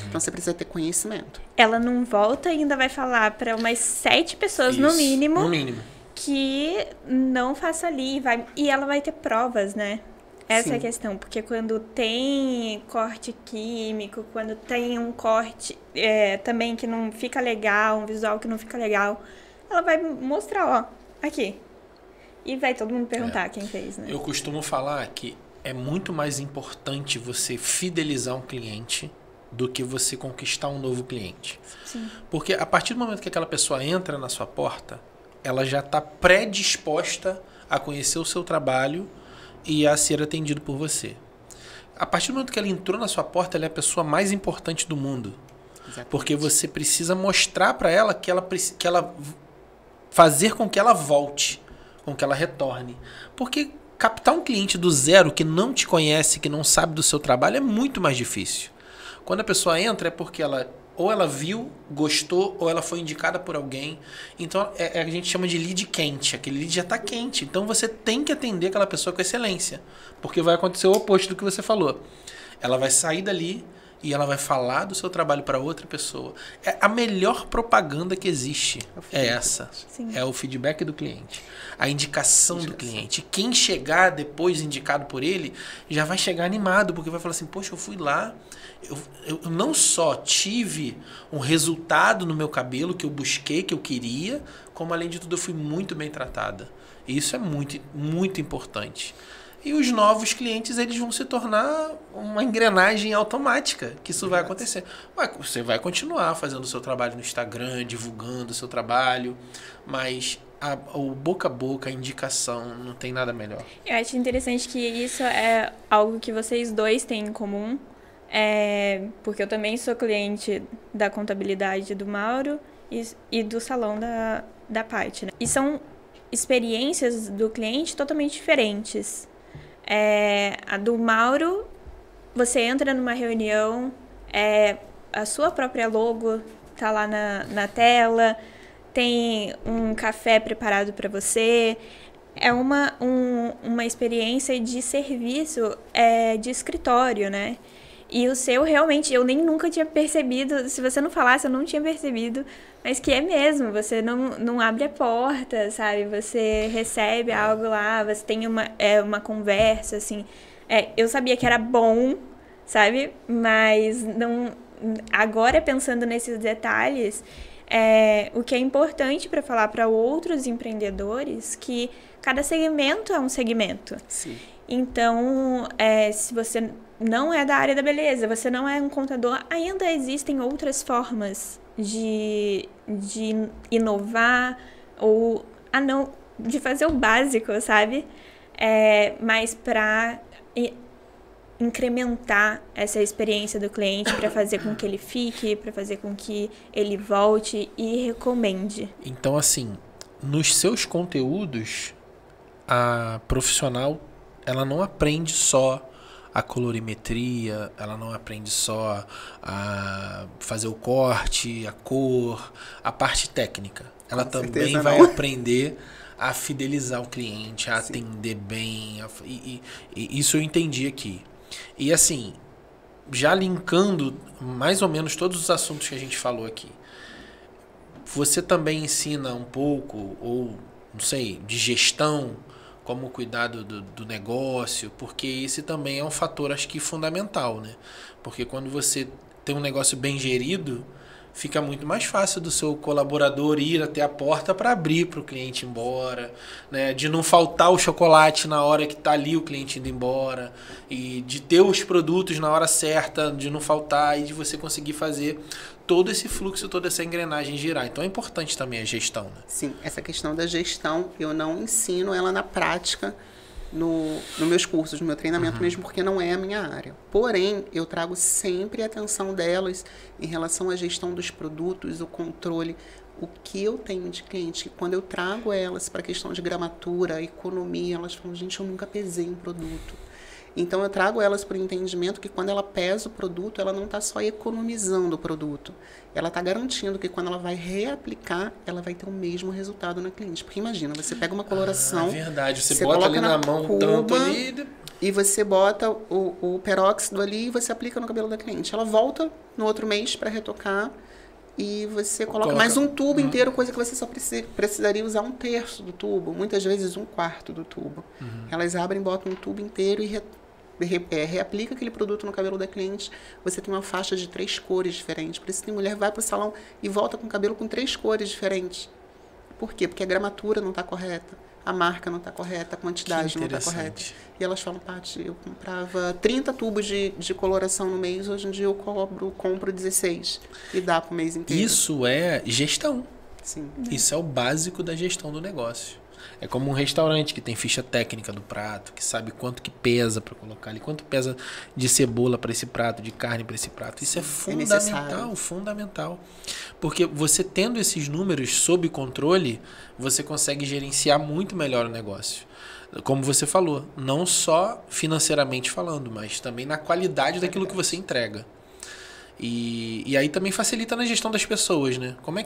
Então, você precisa ter conhecimento.
Ela não volta e ainda vai falar para umas 7 pessoas, no mínimo, que não faça ali. E ela vai ter provas, né? Essa é a questão, porque quando tem corte químico, quando tem um corte também que não fica legal, um visual que não fica legal, ela vai mostrar, aqui. E vai todo mundo perguntar quem fez, né?
Eu costumo falar que é muito mais importante você fidelizar um cliente do que você conquistar um novo cliente.
Sim.
Porque a partir do momento que aquela pessoa entra na sua porta, ela já está predisposta a conhecer o seu trabalho e a ser atendido por você. A partir do momento que ela entrou na sua porta, ela é a pessoa mais importante do mundo. Exatamente. Porque você precisa mostrar para ela que ela fazer com que ela volte, com que ela retorne. Porque captar um cliente do zero que não te conhece, que não sabe do seu trabalho, é muito mais difícil. Quando a pessoa entra é porque ou ela viu, gostou, ou ela foi indicada por alguém. Então, a gente chama de lead quente. Aquele lead já está quente. Então, você tem que atender aquela pessoa com excelência. Porque vai acontecer o oposto do que você falou. Ela vai sair dali e ela vai falar do seu trabalho para outra pessoa. A melhor propaganda que existe é essa.
Sim.
É o feedback do cliente. A indicação do cliente. Quem chegar depois indicado por ele, já vai chegar animado, porque vai falar assim, poxa, eu fui lá, eu não só tive um resultado no meu cabelo que eu busquei, que eu queria, como além de tudo eu fui muito bem tratada. E isso é muito, muito importante. E os novos clientes, eles vão se tornar uma engrenagem automática, que isso vai acontecer. Você vai continuar fazendo o seu trabalho no Instagram, divulgando o seu trabalho, mas o boca a boca, a indicação, não tem nada melhor. Eu
acho interessante que isso é algo que vocês dois têm em comum, porque eu também sou cliente da contabilidade do Mauro e do salão da Paty, né? E são experiências do cliente totalmente diferentes. A do Mauro, você entra numa reunião, a sua própria logo tá lá na tela, tem um café preparado para você, é uma experiência de serviço de escritório, né? E o seu, realmente, eu nem nunca tinha percebido, se você não falasse, eu não tinha percebido, mas que é mesmo, você não abre a porta, sabe? Você recebe algo lá, você tem uma conversa, assim. Eu sabia que era bom, sabe? Mas não, agora, pensando nesses detalhes, o que é importante para falar para outros empreendedores que cada segmento é um segmento.
Sim.
Então, se você não é da área da beleza, você não é um contador, ainda existem outras formas de inovar ou de fazer o básico, sabe? Mas para incrementar essa experiência do cliente, para fazer com que ele fique, para fazer com que ele volte e recomende.
Então, assim, nos seus conteúdos, a profissional, ela não aprende só a colorimetria, ela não aprende só a fazer o corte, a cor, a parte técnica. Ela também vai aprender a fidelizar o cliente, a atender bem. E isso eu entendi aqui. E assim, já linkando mais ou menos todos os assuntos que a gente falou aqui, você também ensina um pouco, ou não sei, de gestão, como cuidar do negócio, porque esse também é um fator, acho que fundamental, né? Porque quando você tem um negócio bem gerido, fica muito mais fácil do seu colaborador ir até a porta para abrir para o cliente ir embora, né? De não faltar o chocolate na hora que está ali o cliente indo embora, e de ter os produtos na hora certa, de não faltar, e de você conseguir fazer todo esse fluxo, toda essa engrenagem girar. Então é importante também a gestão, né?
Sim, essa questão da gestão eu não ensino ela na prática nos meus cursos, no meu treinamento mesmo, porque não é a minha área. Porém, eu trago sempre a atenção delas em relação à gestão dos produtos, o controle, o que eu tenho de cliente. Que quando eu trago elas para a questão de gramatura, economia, elas falam, gente, eu nunca pesei um produto. Então, eu trago elas para o entendimento que quando ela pesa o produto, ela não está só economizando o produto. Ela está garantindo que quando ela vai reaplicar, ela vai ter o mesmo resultado na cliente. Porque imagina, você pega uma coloração...
É verdade, você bota ali na mão um tanto ali...
E você bota o peróxido ali e você aplica no cabelo da cliente. Ela volta no outro mês para retocar e você coloca mais um tubo inteiro, coisa que você só precisaria usar 1/3 do tubo. Muitas vezes 1/4 do tubo. Elas abrem, botam um tubo inteiro e reaplica aquele produto no cabelo da cliente. Você tem uma faixa de 3 cores diferentes. Por isso tem mulher que vai para o salão e volta com o cabelo com 3 cores diferentes. Por quê? Porque a gramatura não está correta, a marca não está correta, a quantidade não está correta. E elas falam, Paty, eu comprava 30 tubos de coloração no mês, hoje em dia eu compro 16 e dá para o mês inteiro.
Isso é gestão.
Sim.
Isso é o básico da gestão do negócio. É como um restaurante que tem ficha técnica do prato, que sabe quanto que pesa para colocar ali, quanto pesa de cebola para esse prato, de carne para esse prato. Isso é fundamental, fundamental. Porque você tendo esses números sob controle, você consegue gerenciar muito melhor o negócio. Como você falou, não só financeiramente falando, mas também na qualidade daquilo que você entrega. E aí também facilita na gestão das pessoas, né? Como é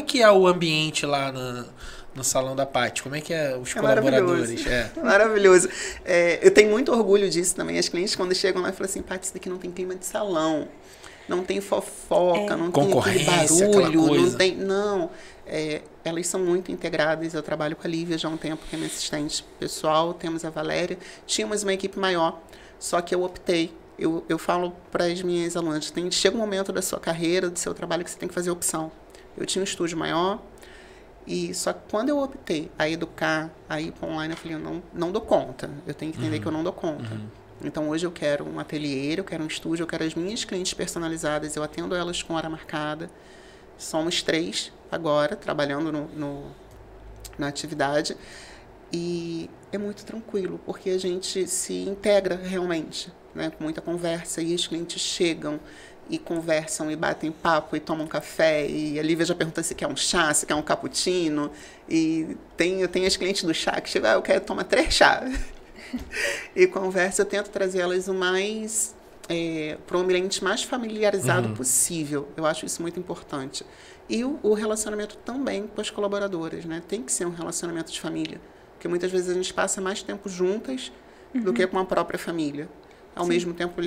que é o ambiente lá no salão da Paty? Como é que é os colaboradores?
Maravilhoso. Eu tenho muito orgulho disso também. As clientes, quando chegam lá, falam assim, Paty, isso daqui não tem clima de salão, não tem fofoca, não tem aquele barulho, não tem... Não, elas são muito integradas. Eu trabalho com a Lívia já há um tempo, que é minha assistente pessoal, temos a Valéria. Tínhamos uma equipe maior, só que eu optei. Eu falo para as minhas alunas, chega um momento da sua carreira, do seu trabalho, que você tem que fazer opção. Eu tinha um estúdio maior, e só que quando eu optei a educar, a ir para online, eu falei, eu não dou conta. Eu tenho que entender que eu não dou conta. Então, hoje eu quero um ateliê, eu quero um estúdio, eu quero as minhas clientes personalizadas, eu atendo elas com hora marcada. Somos 3 agora, trabalhando na atividade. E é muito tranquilo, porque a gente se integra realmente, né, com muita conversa, e os clientes chegam e conversam e batem papo e tomam café, e a Lívia já pergunta se quer um chá, se quer um cappuccino, e eu tenho as clientes do chá que chegam, eu quero tomar 3 chás. E conversa, eu tento trazer elas o mais para um ambiente mais familiarizado possível. Eu acho isso muito importante. E o relacionamento também com as colaboradoras, né? Tem que ser um relacionamento de família, porque muitas vezes a gente passa mais tempo juntas do que com a própria família. Ao mesmo tempo,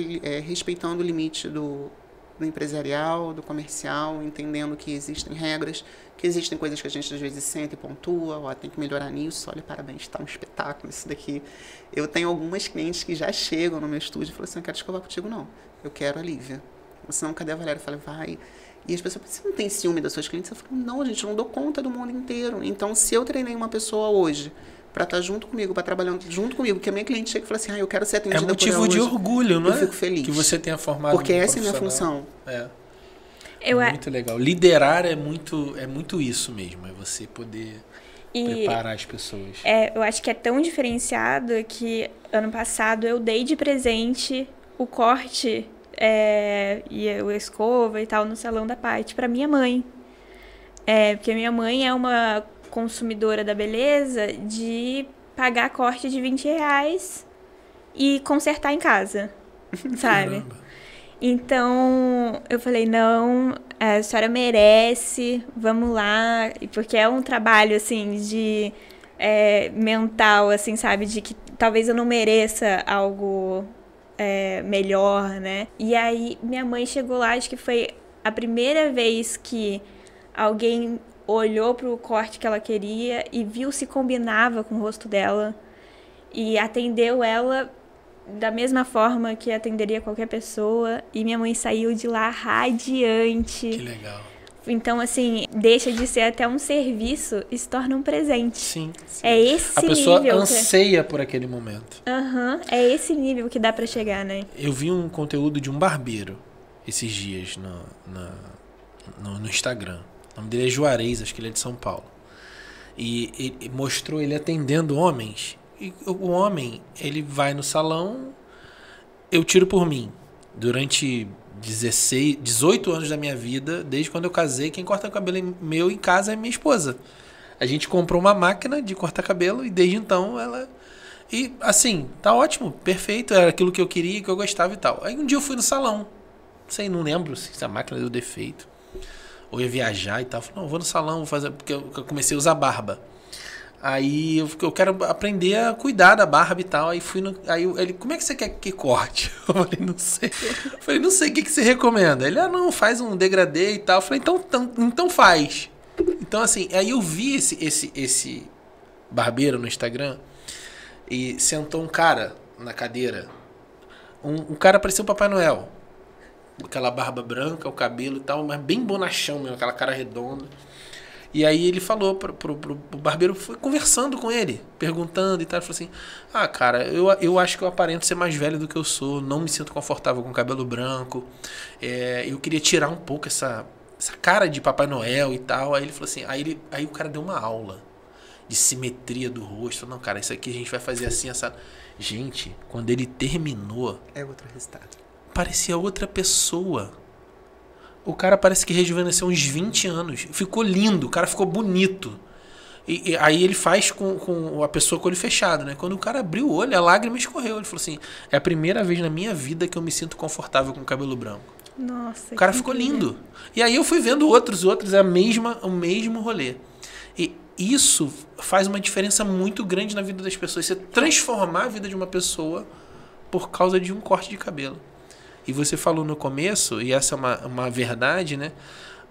respeitando o limite do empresarial, do comercial, entendendo que existem regras, que existem coisas que a gente às vezes sente e pontua, tem que melhorar nisso, olha, parabéns, está um espetáculo isso daqui. Eu tenho algumas clientes que já chegam no meu estúdio e falam assim, não quero escovar contigo não, eu quero a Lívia. Senão, cadê a Valéria? Eu falei, vai, E as pessoas, você não tem ciúme das suas clientes? Eu falo, não, gente, eu não dou conta do mundo inteiro. Então, se eu treinei uma pessoa hoje para estar junto comigo, para trabalhar junto comigo, que a minha cliente chega e fala assim, eu quero ser atendida por ela hoje.
É motivo de orgulho, não é?
Eu fico feliz.
Que você tenha formado
porque essa é a minha função.
Muito legal. Liderar é muito isso mesmo, é você poder preparar as pessoas.
Eu acho que é tão diferenciado que ano passado eu dei de presente o corte e a escova e tal no salão da Paty para minha mãe. Porque minha mãe é uma consumidora da beleza de pagar corte de R$20 e consertar em casa, sabe?
Caramba.
Então, eu falei, não, a senhora merece, vamos lá. Porque é um trabalho, assim, de mental, assim, sabe? De que talvez eu não mereça algo melhor, né? E aí, minha mãe chegou lá, acho que foi a primeira vez que alguém olhou pro corte que ela queria e viu se combinava com o rosto dela e atendeu ela da mesma forma que atenderia qualquer pessoa, e minha mãe saiu de lá radiante.
Que legal.
Então, assim, deixa de ser até um serviço e se torna um presente.
Sim.
É esse nível.
A pessoa anseia por aquele momento.
É esse nível que dá pra chegar, né?
Eu vi um conteúdo de um barbeiro esses dias no Instagram. O nome dele é Juarez, acho que ele é de São Paulo. E ele mostrou ele atendendo homens. E o homem, ele vai no salão, eu tiro por mim. Durante 18 anos da minha vida, desde quando eu casei, quem corta o cabelo meu em casa é minha esposa. A gente comprou uma máquina de cortar cabelo e desde então ela... E assim, tá ótimo, perfeito, era aquilo que eu queria, que eu gostava e tal. Aí um dia eu fui no salão, não lembro se a máquina deu defeito, ou ia viajar e tal. Falei, não, vou no salão, vou fazer, porque eu comecei a usar barba. Aí eu quero aprender a cuidar da barba e tal. Aí ele, como é que você quer que corte? Eu falei, não sei. Eu falei, não sei, o que você recomenda? Ele, não, faz um degradê e tal. Eu falei, então faz. Então, assim, aí eu vi esse barbeiro no Instagram e sentou um cara na cadeira. Um cara parecia o Papai Noel. Aquela barba branca, o cabelo e tal, mas bem bonachão mesmo, aquela cara redonda. E aí ele falou pro barbeiro, foi conversando com ele, perguntando e tal. Ele falou assim, cara, eu acho que eu aparento ser mais velho do que eu sou, não me sinto confortável com cabelo branco, eu queria tirar um pouco essa cara de Papai Noel e tal. Aí ele falou assim, aí o cara deu uma aula de simetria do rosto. Não, cara, isso aqui a gente vai fazer assim, essa... Gente, quando ele terminou...
É outro resultado.
Parecia outra pessoa. O cara parece que rejuvenesceu uns 20 anos. Ficou lindo, o cara ficou bonito. E aí ele faz com a pessoa com o olho fechado, né? Quando o cara abriu o olho, a lágrima escorreu. Ele falou assim, é a primeira vez na minha vida que eu me sinto confortável com cabelo branco.
Nossa,
o cara ficou lindo. E aí eu fui vendo outros, é o mesmo rolê. E isso faz uma diferença muito grande na vida das pessoas. Você transformar a vida de uma pessoa por causa de um corte de cabelo. E você falou no começo, e essa é uma verdade, né?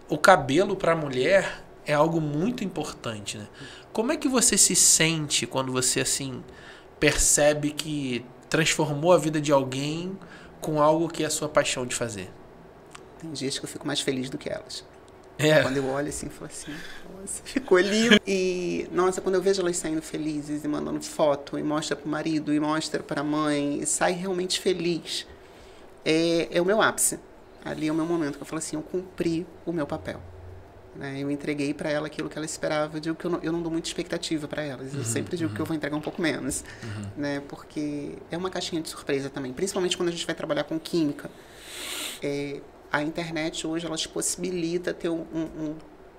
O cabelo para a mulher é algo muito importante, né? Como é que você se sente quando você, assim, percebe que transformou a vida de alguém com algo que é a sua paixão de fazer?
Tem dias que eu fico mais feliz do que elas.
É.
Quando eu olho assim, falo assim, nossa, ficou lindo. E, nossa, quando eu vejo elas saindo felizes e mandando foto, e mostra pro marido, e mostra pra mãe, e sai realmente feliz, é o meu ápice. Ali é o meu momento que eu falo assim, eu cumpri o meu papel. Né? Eu entreguei pra ela aquilo que ela esperava. Eu digo que eu não dou muita expectativa pra elas. Eu sempre digo que eu vou entregar um pouco menos. Né? Porque é uma caixinha de surpresa também. Principalmente quando a gente vai trabalhar com química. A internet hoje, ela te possibilita ter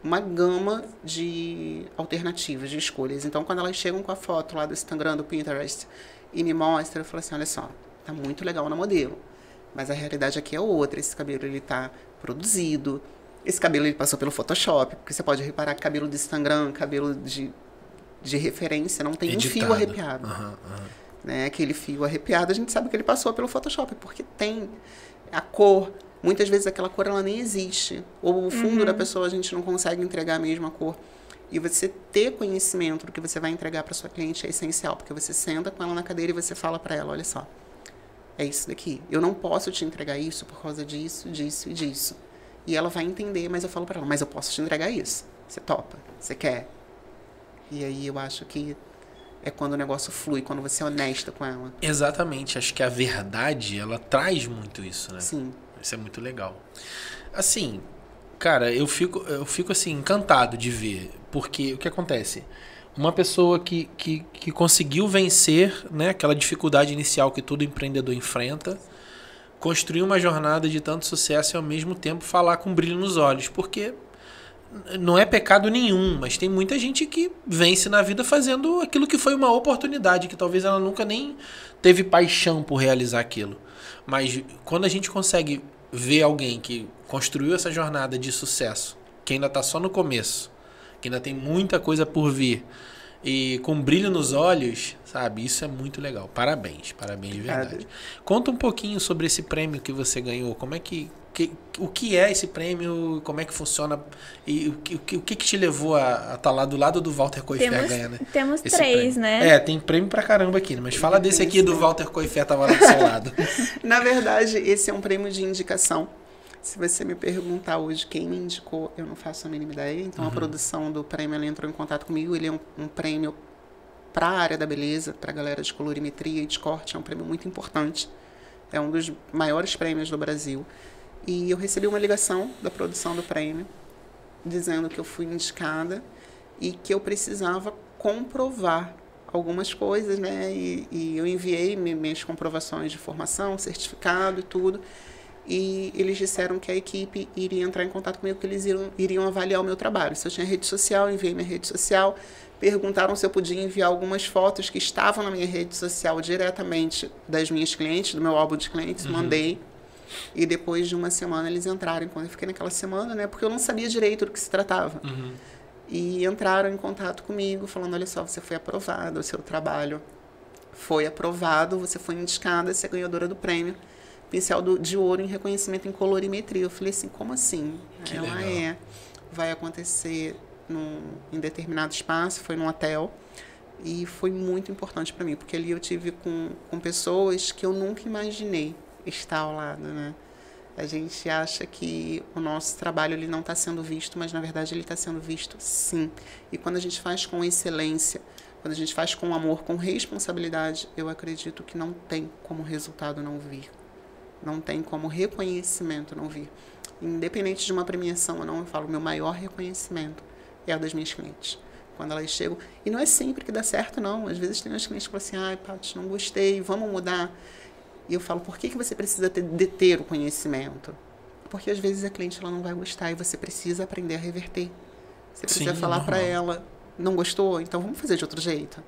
uma gama de alternativas, de escolhas. Então, quando elas chegam com a foto lá do Instagram, do Pinterest, e me mostram, eu falo assim, olha só, tá muito legal na modelo. Mas a realidade aqui é outra. Esse cabelo, ele tá produzido. Esse cabelo, ele passou pelo Photoshop. Porque você pode reparar que cabelo do Instagram, cabelo de referência, não tem editado. Um fio arrepiado. Né? Aquele fio arrepiado, a gente sabe que ele passou pelo Photoshop. Porque tem a cor. Muitas vezes aquela cor, ela nem existe. Ou o fundo da pessoa, a gente não consegue entregar a mesma cor. E você ter conhecimento do que você vai entregar para sua cliente é essencial. Porque você senta com ela na cadeira e você fala para ela, olha só. É isso daqui. Eu não posso te entregar isso por causa disso, disso e disso. E ela vai entender, mas eu falo para ela, mas eu posso te entregar isso. Você topa? Você quer? E aí eu acho que é quando o negócio flui, quando você é honesta com ela.
Exatamente. Acho que a verdade, ela traz muito isso, né?
Sim.
Isso é muito legal. Assim, cara, eu fico assim, encantado de ver. Porque o que acontece? Uma pessoa que conseguiu vencer, né, aquela dificuldade inicial que todo empreendedor enfrenta, construir uma jornada de tanto sucesso e ao mesmo tempo falar com brilho nos olhos. Porque não é pecado nenhum, mas tem muita gente que vence na vida fazendo aquilo que foi uma oportunidade, que talvez ela nunca nem teve paixão por realizar aquilo. Mas quando a gente consegue ver alguém que construiu essa jornada de sucesso, que ainda está só no começo, que ainda tem muita coisa por vir, e com brilho nos olhos, sabe? Isso é muito legal. Parabéns de verdade. Conta um pouquinho sobre esse prêmio que você ganhou. Como é o que é esse prêmio? Como é que funciona? E o que te levou a estar lá do lado do Walter Coifert ganhando?
Temos
esse
3,
prêmio?
né?
Tem prêmio pra caramba aqui, né? Mas fala desse aqui do Walter Coifert, tava lá do seu lado.
Na verdade, esse é um prêmio de indicação. Se você me perguntar hoje quem me indicou, eu não faço a mínima ideia. Então, a produção do prêmio, ela entrou em contato comigo. Ele é um prêmio para a área da beleza, para a galera de colorimetria e de corte. É um prêmio muito importante. É um dos maiores prêmios do Brasil. E eu recebi uma ligação da produção do prêmio, dizendo que eu fui indicada e que eu precisava comprovar algumas coisas, né? E eu enviei minhas comprovações de formação, certificado e tudo. E eles disseram que a equipe iria entrar em contato comigo, que eles iriam avaliar o meu trabalho. Se eu tinha rede social, eu enviei minha rede social. Perguntaram se eu podia enviar algumas fotos que estavam na minha rede social diretamente das minhas clientes, do meu álbum de clientes. Mandei. E depois de uma semana eles entraram. Quando eu fiquei naquela semana, né? Porque eu não sabia direito do que se tratava. E entraram em contato comigo, falando, olha só, você foi aprovada, o seu trabalho foi aprovado, você foi indicada, você é ganhadora do prêmio Pincel de Ouro em reconhecimento em colorimetria. Eu falei assim, como assim?
Que
ela
legal.
vai acontecer em determinado espaço, foi num hotel, e foi muito importante para mim, porque ali eu tive com pessoas que eu nunca imaginei estar ao lado, né? A gente acha que o nosso trabalho ele não está sendo visto, mas na verdade ele está sendo visto sim. E quando a gente faz com excelência, quando a gente faz com amor, com responsabilidade, eu acredito que não tem como resultado não vir. Não tem como reconhecimento não vir. Independente de uma premiação ou não, eu falo, meu maior reconhecimento é o das minhas clientes. Quando elas chegam, e não é sempre que dá certo, não. Às vezes tem umas clientes que falam assim, ai, Paty, não gostei, vamos mudar. E eu falo, por que você precisa deter o conhecimento? Porque às vezes a cliente ela não vai gostar e você precisa aprender a reverter. Você precisa falar para ela, não gostou? Então vamos fazer de outro jeito.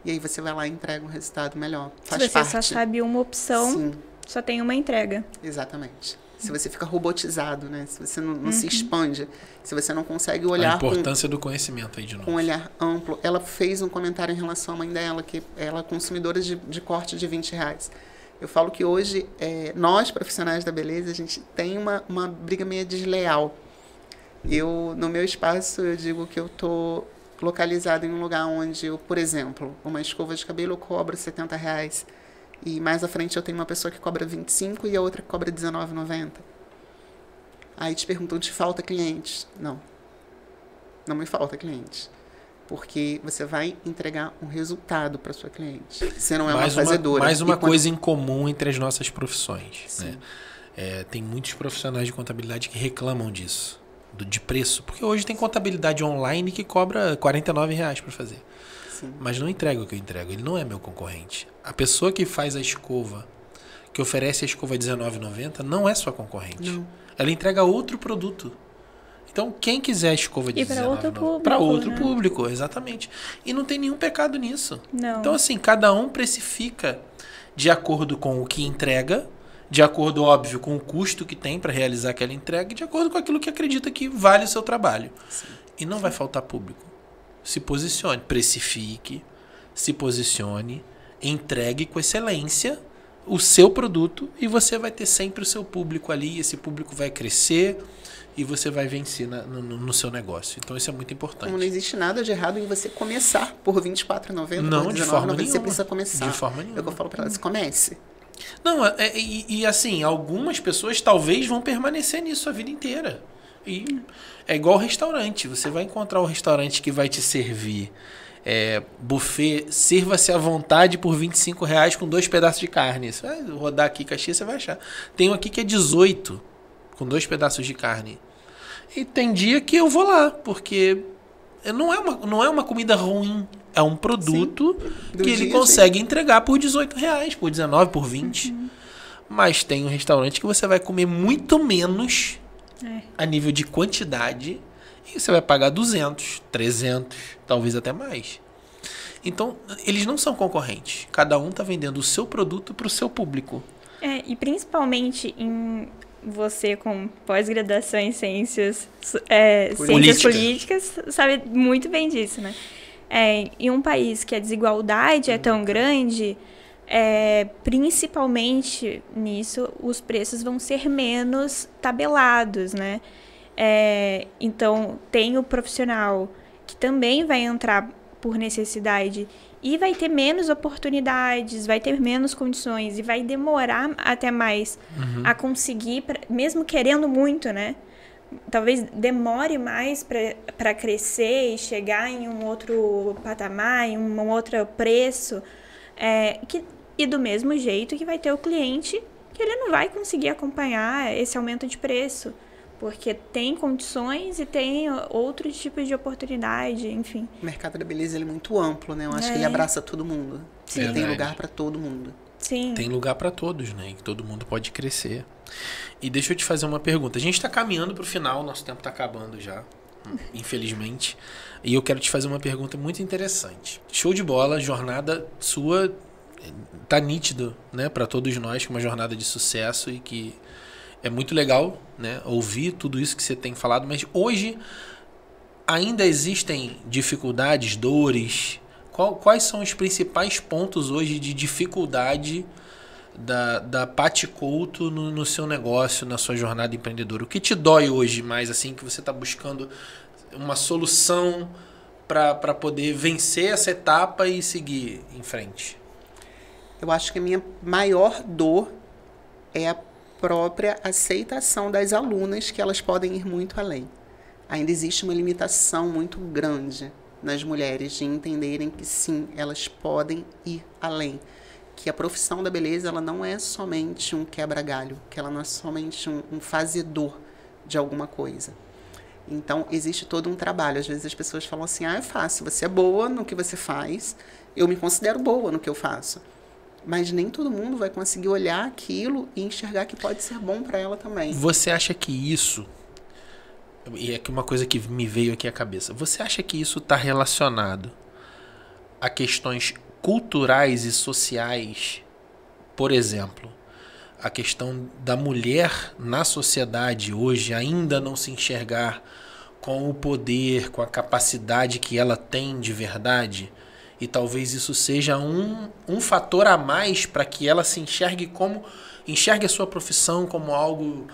E aí você vai lá e entrega um resultado melhor. Faz
Se você
parte.
só sabe uma opção,
Sim.
Só tem uma entrega.
Exatamente. Se você fica robotizado, né? Se você não se expande, se você não consegue olhar...
A importância do conhecimento aí de novo.
Com um olhar amplo. Ela fez um comentário em relação à mãe dela, que ela é consumidora de corte de R$20. Eu falo que hoje, nós, profissionais da beleza, a gente tem uma briga meio desleal. No meu espaço, eu digo que eu estou localizado em um lugar onde eu, por exemplo, uma escova de cabelo eu cobro R$70. E mais à frente eu tenho uma pessoa que cobra 25 e a outra que cobra R$19,90. Aí te perguntam, te falta clientes? Não. Não me falta clientes. Porque você vai entregar um resultado para sua cliente. Você não é uma fazedora.
Mais uma coisa em comum entre as nossas profissões.
Sim.
Né? Tem muitos profissionais de contabilidade que reclamam disso. De preço. Porque hoje tem contabilidade online que cobra R$49 para fazer.
Sim.
Mas não entrega o que eu entrego. Ele não é meu concorrente. A pessoa que faz a escova, que oferece a escova R$19,90, não é sua concorrente.
Não.
Ela entrega outro produto. Então, quem quiser a escova de R$19,90...
Para
outro
né?
público, exatamente. E não tem nenhum pecado nisso.
Não.
Então, assim, cada um precifica de acordo com o que entrega, de acordo, óbvio, com o custo que tem para realizar aquela entrega e de acordo com aquilo que acredita que vale o seu trabalho.
Sim.
E não vai faltar público. Se posicione, precifique, se posicione, entregue com excelência o seu produto e você vai ter sempre o seu público ali, esse público vai crescer e você vai vencer no seu negócio. Então isso é muito importante.
Como não existe nada de errado em você começar por R$24,90,
Não,
por
de forma
R$19,90, você
nenhuma.
precisa começar.
De forma nenhuma.
É o que eu falo para elas, comece.
Não, e assim, algumas pessoas talvez vão permanecer nisso a vida inteira. E é igual restaurante. Você vai encontrar um restaurante que vai te servir buffet, sirva-se à vontade por R$25 com 2 pedaços de carne. Você vai rodar aqui Caxias, você vai achar. Tem um aqui que é 18 com 2 pedaços de carne. E tem dia que eu vou lá, porque não é uma comida ruim. É um produto que ele consegue entregar por R$18, por 19, por 20. Mas tem um restaurante que você vai comer muito menos a nível de quantidade e você vai pagar 200, 300, talvez até mais. Então, eles não são concorrentes. Cada um está vendendo o seu produto para o seu público.
E principalmente você com pós-graduação em ciências políticas sabe muito bem disso, né? Em um país que a desigualdade é tão grande, principalmente nisso, os preços vão ser menos tabelados, né? Então, tem o profissional que também vai entrar por necessidade e vai ter menos oportunidades, vai ter menos condições e vai demorar até mais a conseguir, mesmo querendo muito, né? Talvez demore mais para crescer e chegar em um outro patamar, em um outro preço. E do mesmo jeito que vai ter o cliente que ele não vai conseguir acompanhar esse aumento de preço, porque tem condições e tem outros tipos de oportunidade, enfim.
O mercado da beleza ele é muito amplo, né? Eu acho que ele abraça todo mundo.
Sim.
Ele tem lugar para todo mundo.
Sim.
Tem lugar para todos, né? E todo mundo pode crescer. E deixa eu te fazer uma pergunta. A gente está caminhando para o final, nosso tempo está acabando já, infelizmente. E eu quero te fazer uma pergunta muito interessante. Show de bola, jornada sua tá nítido, né? Para todos nós, que é uma jornada de sucesso e que é muito legal, né, ouvir tudo isso que você tem falado, mas hoje ainda existem dificuldades, dores. Quais são os principais pontos hoje de dificuldade da Paty Couto no seu negócio, na sua jornada empreendedora? O que te dói hoje mais, assim, que você está buscando uma solução para poder vencer essa etapa e seguir em frente?
Eu acho que a minha maior dor é a própria aceitação das alunas que elas podem ir muito além. Ainda existe uma limitação muito grande nas mulheres de entenderem que sim, elas podem ir além. Que a profissão da beleza ela não é somente um quebra-galho, que ela não é somente um fazedor de alguma coisa. Então, existe todo um trabalho. Às vezes as pessoas falam assim, é fácil, você é boa no que você faz, eu me considero boa no que eu faço. Mas nem todo mundo vai conseguir olhar aquilo e enxergar que pode ser bom para ela também.
Você acha que isso... E é uma coisa que me veio aqui à cabeça. Você acha que isso está relacionado a questões culturais e sociais? Por exemplo, a questão da mulher na sociedade hoje ainda não se enxergar com o poder, com a capacidade que ela tem de verdade? E talvez isso seja um fator a mais para que ela se enxergue a sua profissão como algo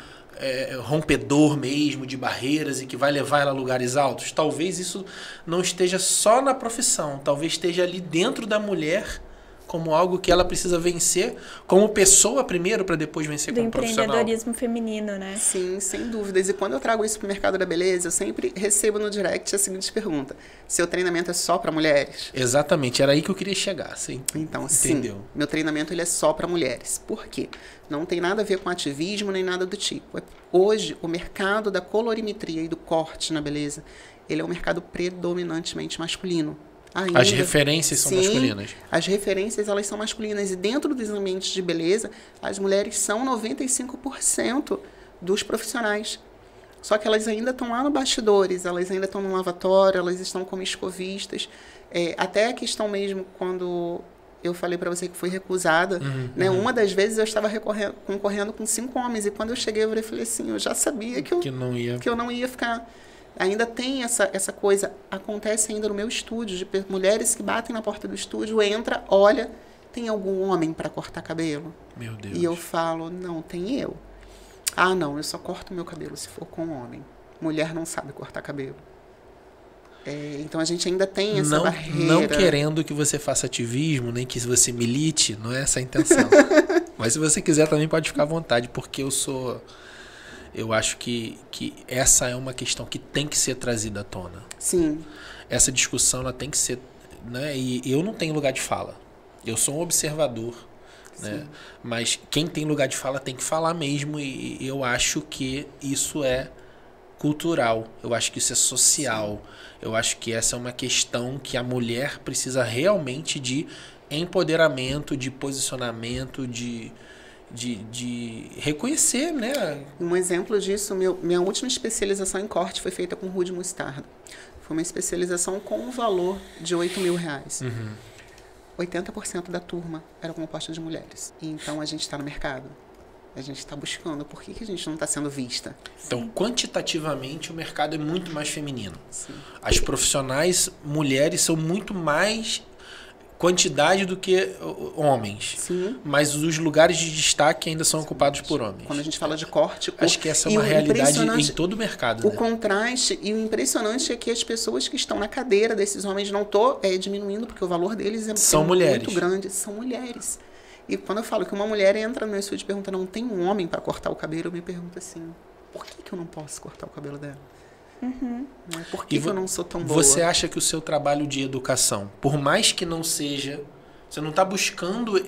rompedor mesmo, de barreiras e que vai levar ela a lugares altos. Talvez isso não esteja só na profissão, talvez esteja ali dentro da mulher como algo que ela precisa vencer como pessoa primeiro para depois vencer como profissional. Do
empreendedorismo feminino, né?
Sim, sem dúvidas. E quando eu trago isso para o mercado da beleza, eu sempre recebo no direct a seguinte pergunta: seu treinamento é só para mulheres?
Exatamente, era aí que eu queria chegar, sim.
Então,
entendeu?
Sim, meu treinamento ele é só para mulheres. Por quê? Não tem nada a ver com ativismo nem nada do tipo. Hoje, o mercado da colorimetria e do corte na beleza, ele é um mercado predominantemente masculino. Ainda.
As referências são masculinas.
As referências elas são masculinas. E dentro dos ambientes de beleza, as mulheres são 95% dos profissionais. Só que elas ainda estão lá no bastidores, elas ainda estão no lavatório, elas estão como escovistas. Até a questão mesmo, quando eu falei para você que fui recusada, né? Uma das vezes eu estava concorrendo com 5 homens. E quando eu cheguei, eu falei assim, eu já sabia que eu não ia ficar... Ainda tem essa coisa, acontece ainda no meu estúdio, de mulheres que batem na porta do estúdio, entra, olha, tem algum homem para cortar cabelo?
Meu Deus.
E eu falo, não, tem eu. Ah, não, eu só corto meu cabelo se for com homem. Mulher não sabe cortar cabelo. Então a gente ainda tem essa barreira.
Não querendo que você faça ativismo, nem que você milite, não é essa a intenção. Mas se você quiser também pode ficar à vontade, porque eu acho que essa é uma questão que tem que ser trazida à tona.
Sim.
Essa discussão ela tem que ser, né? E eu não tenho lugar de fala. Eu sou um observador, né? Mas quem tem lugar de fala tem que falar mesmo, e eu acho que isso é cultural, eu acho que isso é social. Eu acho que essa é uma questão que a mulher precisa realmente de empoderamento, de posicionamento, de reconhecer, né?
Um exemplo disso, minha última especialização em corte foi feita com rude mostarda. Foi uma especialização com um valor de R$8.000. 80% da turma era composta de mulheres. Então a gente está no mercado. A gente está buscando. Por que a gente não está sendo vista?
Então, quantitativamente, o mercado é muito mais feminino.
Sim.
As profissionais mulheres são muito mais quantidade do que homens.
Sim.
Mas os lugares de destaque ainda são ocupados por homens.
Quando a gente fala de corte...
Acho que essa é uma realidade em todo o mercado.
O contraste e o impressionante é que as pessoas que estão na cadeira desses homens, não estou diminuindo, porque o valor deles
são mulheres.
Muito grande, são mulheres. E quando eu falo que uma mulher entra no meu estúdio e pergunta, não tem um homem para cortar o cabelo, eu me pergunto assim, por que eu não posso cortar o cabelo dela? Por que eu não sou tão boa?
Você acha que o seu trabalho de educação, por mais que não seja, você não está buscando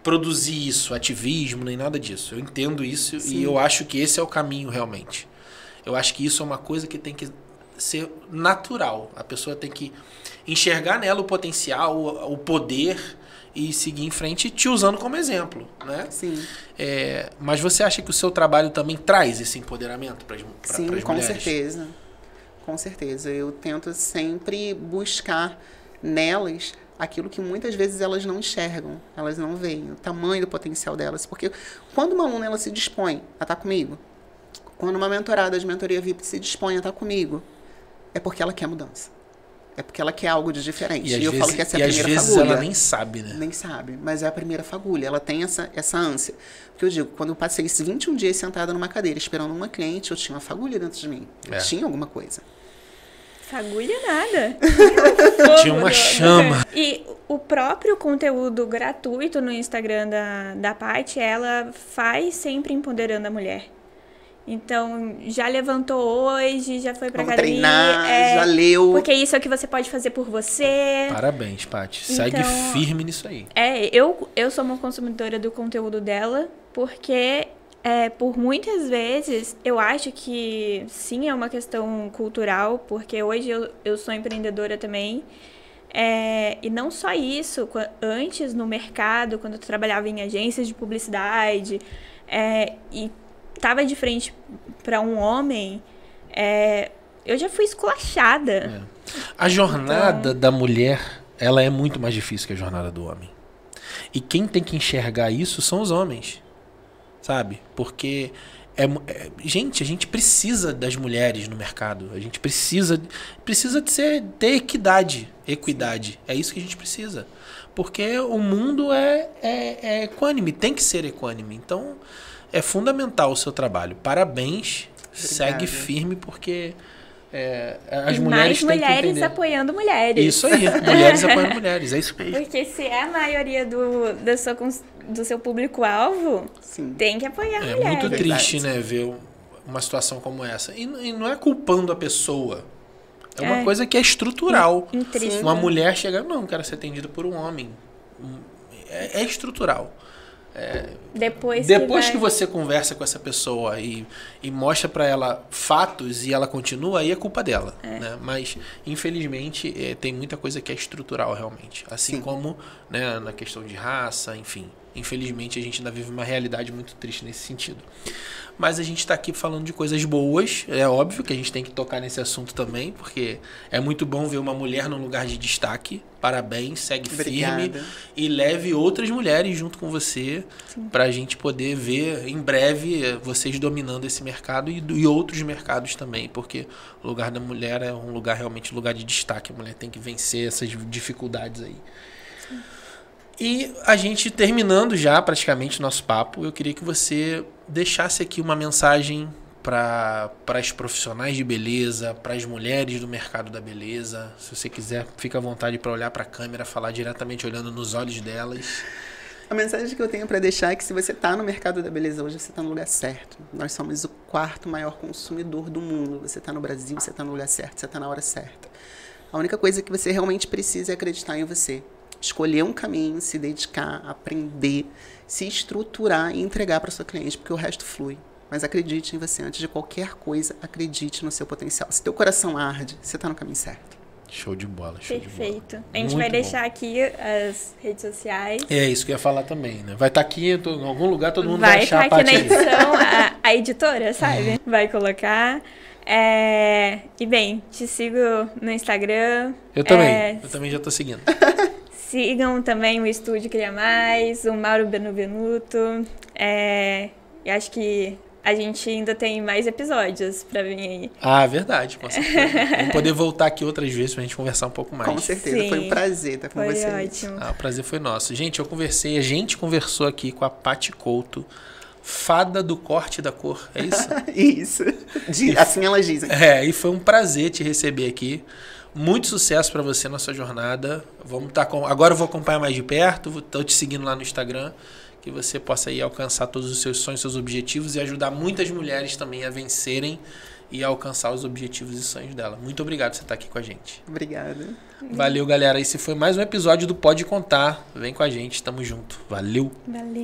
produzir isso, ativismo, nem nada disso. Eu entendo isso. Sim. E eu acho que esse é o caminho realmente. Eu acho que isso é uma coisa que tem que ser natural. A pessoa tem que enxergar nela o potencial, o poder, e seguir em frente te usando como exemplo, né?
Sim.
Mas você acha que o seu trabalho também traz esse empoderamento para as mulheres?
Sim, com certeza. Com certeza. Eu tento sempre buscar nelas aquilo que muitas vezes elas não enxergam, elas não veem, o tamanho do potencial delas. Porque quando uma aluna ela se dispõe a estar comigo, quando uma mentorada de mentoria VIP se dispõe a estar comigo, é porque ela quer mudança. É porque ela quer algo de diferente. E eu falo que essa é a primeira fagulha.
E às vezes ela nem sabe, né?
Nem sabe, mas é a primeira fagulha. Ela tem essa ânsia. Porque eu digo, quando eu passei esses 21 dias sentada numa cadeira esperando uma cliente, eu tinha uma fagulha dentro de mim. Eu tinha alguma coisa.
Fagulha nada.
Tinha uma chama.
E o próprio conteúdo gratuito no Instagram da Paty, ela faz sempre empoderando a mulher. Então, já levantou hoje, já foi pra academia.
Treinar, já leu.
Porque isso é o que você pode fazer por você.
Parabéns, Paty. Segue firme nisso aí.
Eu sou uma consumidora do conteúdo dela, porque por muitas vezes eu acho que sim, é uma questão cultural, porque hoje eu sou empreendedora também. E não só isso, antes no mercado, quando eu trabalhava em agências de publicidade, e tava de frente para um homem, eu já fui esculachada.
A jornada da mulher, ela é muito mais difícil que a jornada do homem. E quem tem que enxergar isso são os homens, sabe? Porque, gente, a gente precisa das mulheres no mercado. A gente precisa de ter equidade. É isso que a gente precisa. Porque o mundo é equânime, tem que ser equânime. Então, é fundamental o seu trabalho. Parabéns. Obrigada. Segue firme, porque as mulheres têm que entender.
Mais mulheres apoiando mulheres.
Isso aí, mulheres apoiando mulheres. É isso mesmo.
Porque se é a maioria do seu público-alvo, tem que apoiar mulheres.
É muito triste, né, ver uma situação como essa. E não é culpando a pessoa. É uma coisa que é estrutural. Uma mulher chega, não, quero ser atendida por um homem. É estrutural. Depois que você conversa com essa pessoa e mostra para ela fatos e ela continua, aí é culpa dela. Né? Mas, infelizmente, tem muita coisa que é estrutural realmente. Assim como, né, na questão de raça, enfim. Infelizmente, a gente ainda vive uma realidade muito triste nesse sentido. Mas a gente está aqui falando de coisas boas. É óbvio que a gente tem que tocar nesse assunto também, porque é muito bom ver uma mulher num lugar de destaque. Parabéns, segue firme e leve outras mulheres junto com você para a gente poder ver em breve vocês dominando esse mercado e outros mercados também, porque o lugar da mulher é um lugar realmente lugar de destaque. A mulher tem que vencer essas dificuldades aí. E a gente terminando já praticamente o nosso papo, eu queria que você deixasse aqui uma mensagem para as profissionais de beleza, para as mulheres do mercado da beleza. Se você quiser, fica à vontade para olhar para a câmera, falar diretamente olhando nos olhos delas.
A mensagem que eu tenho para deixar é que se você está no mercado da beleza hoje, você está no lugar certo. Nós somos o 4º maior consumidor do mundo. Você está no Brasil, você está no lugar certo, você está na hora certa. A única coisa que você realmente precisa é acreditar em você. Escolher um caminho, se dedicar, aprender, se estruturar e entregar para sua cliente, porque o resto flui. Mas acredite em você. Antes de qualquer coisa, acredite no seu potencial. Se teu coração arde, você está no caminho certo.
Show de bola, show
Perfeito.
de bola.
A gente
Muito
vai
bom.
deixar aqui as redes sociais.
É isso que eu ia falar também, né? Vai estar aqui em algum lugar, todo mundo vai
Vai
achar
estar
a
aqui na
Paty aí.
edição, a editora, sabe? Vai colocar. E bem, te sigo no Instagram.
Eu também já tô seguindo.
Sigam também o Estúdio Cria Mais, o Mauro Benevenuto. Eu acho que a gente ainda tem mais episódios pra vir aí.
Ah, verdade, com certeza. Vamos poder voltar aqui outras vezes pra gente conversar um pouco mais.
Com certeza,
Sim.
foi um prazer estar com
Foi
vocês.
ótimo.
Ah, o prazer foi nosso. Gente, a gente conversou aqui com a Paty Couto, fada do corte da cor, é isso?
Isso. Assim elas dizem.
E foi um prazer te receber aqui. Muito sucesso pra você na sua jornada. Agora eu vou acompanhar mais de perto, tô te seguindo lá no Instagram, que você possa aí alcançar todos os seus sonhos, seus objetivos e ajudar muitas mulheres também a vencerem e a alcançar os objetivos e sonhos dela. Muito obrigado por você estar aqui com a gente.
Obrigada.
Valeu, galera. Esse foi mais um episódio do Pode Contar. Vem com a gente, tamo junto. Valeu!
Valeu.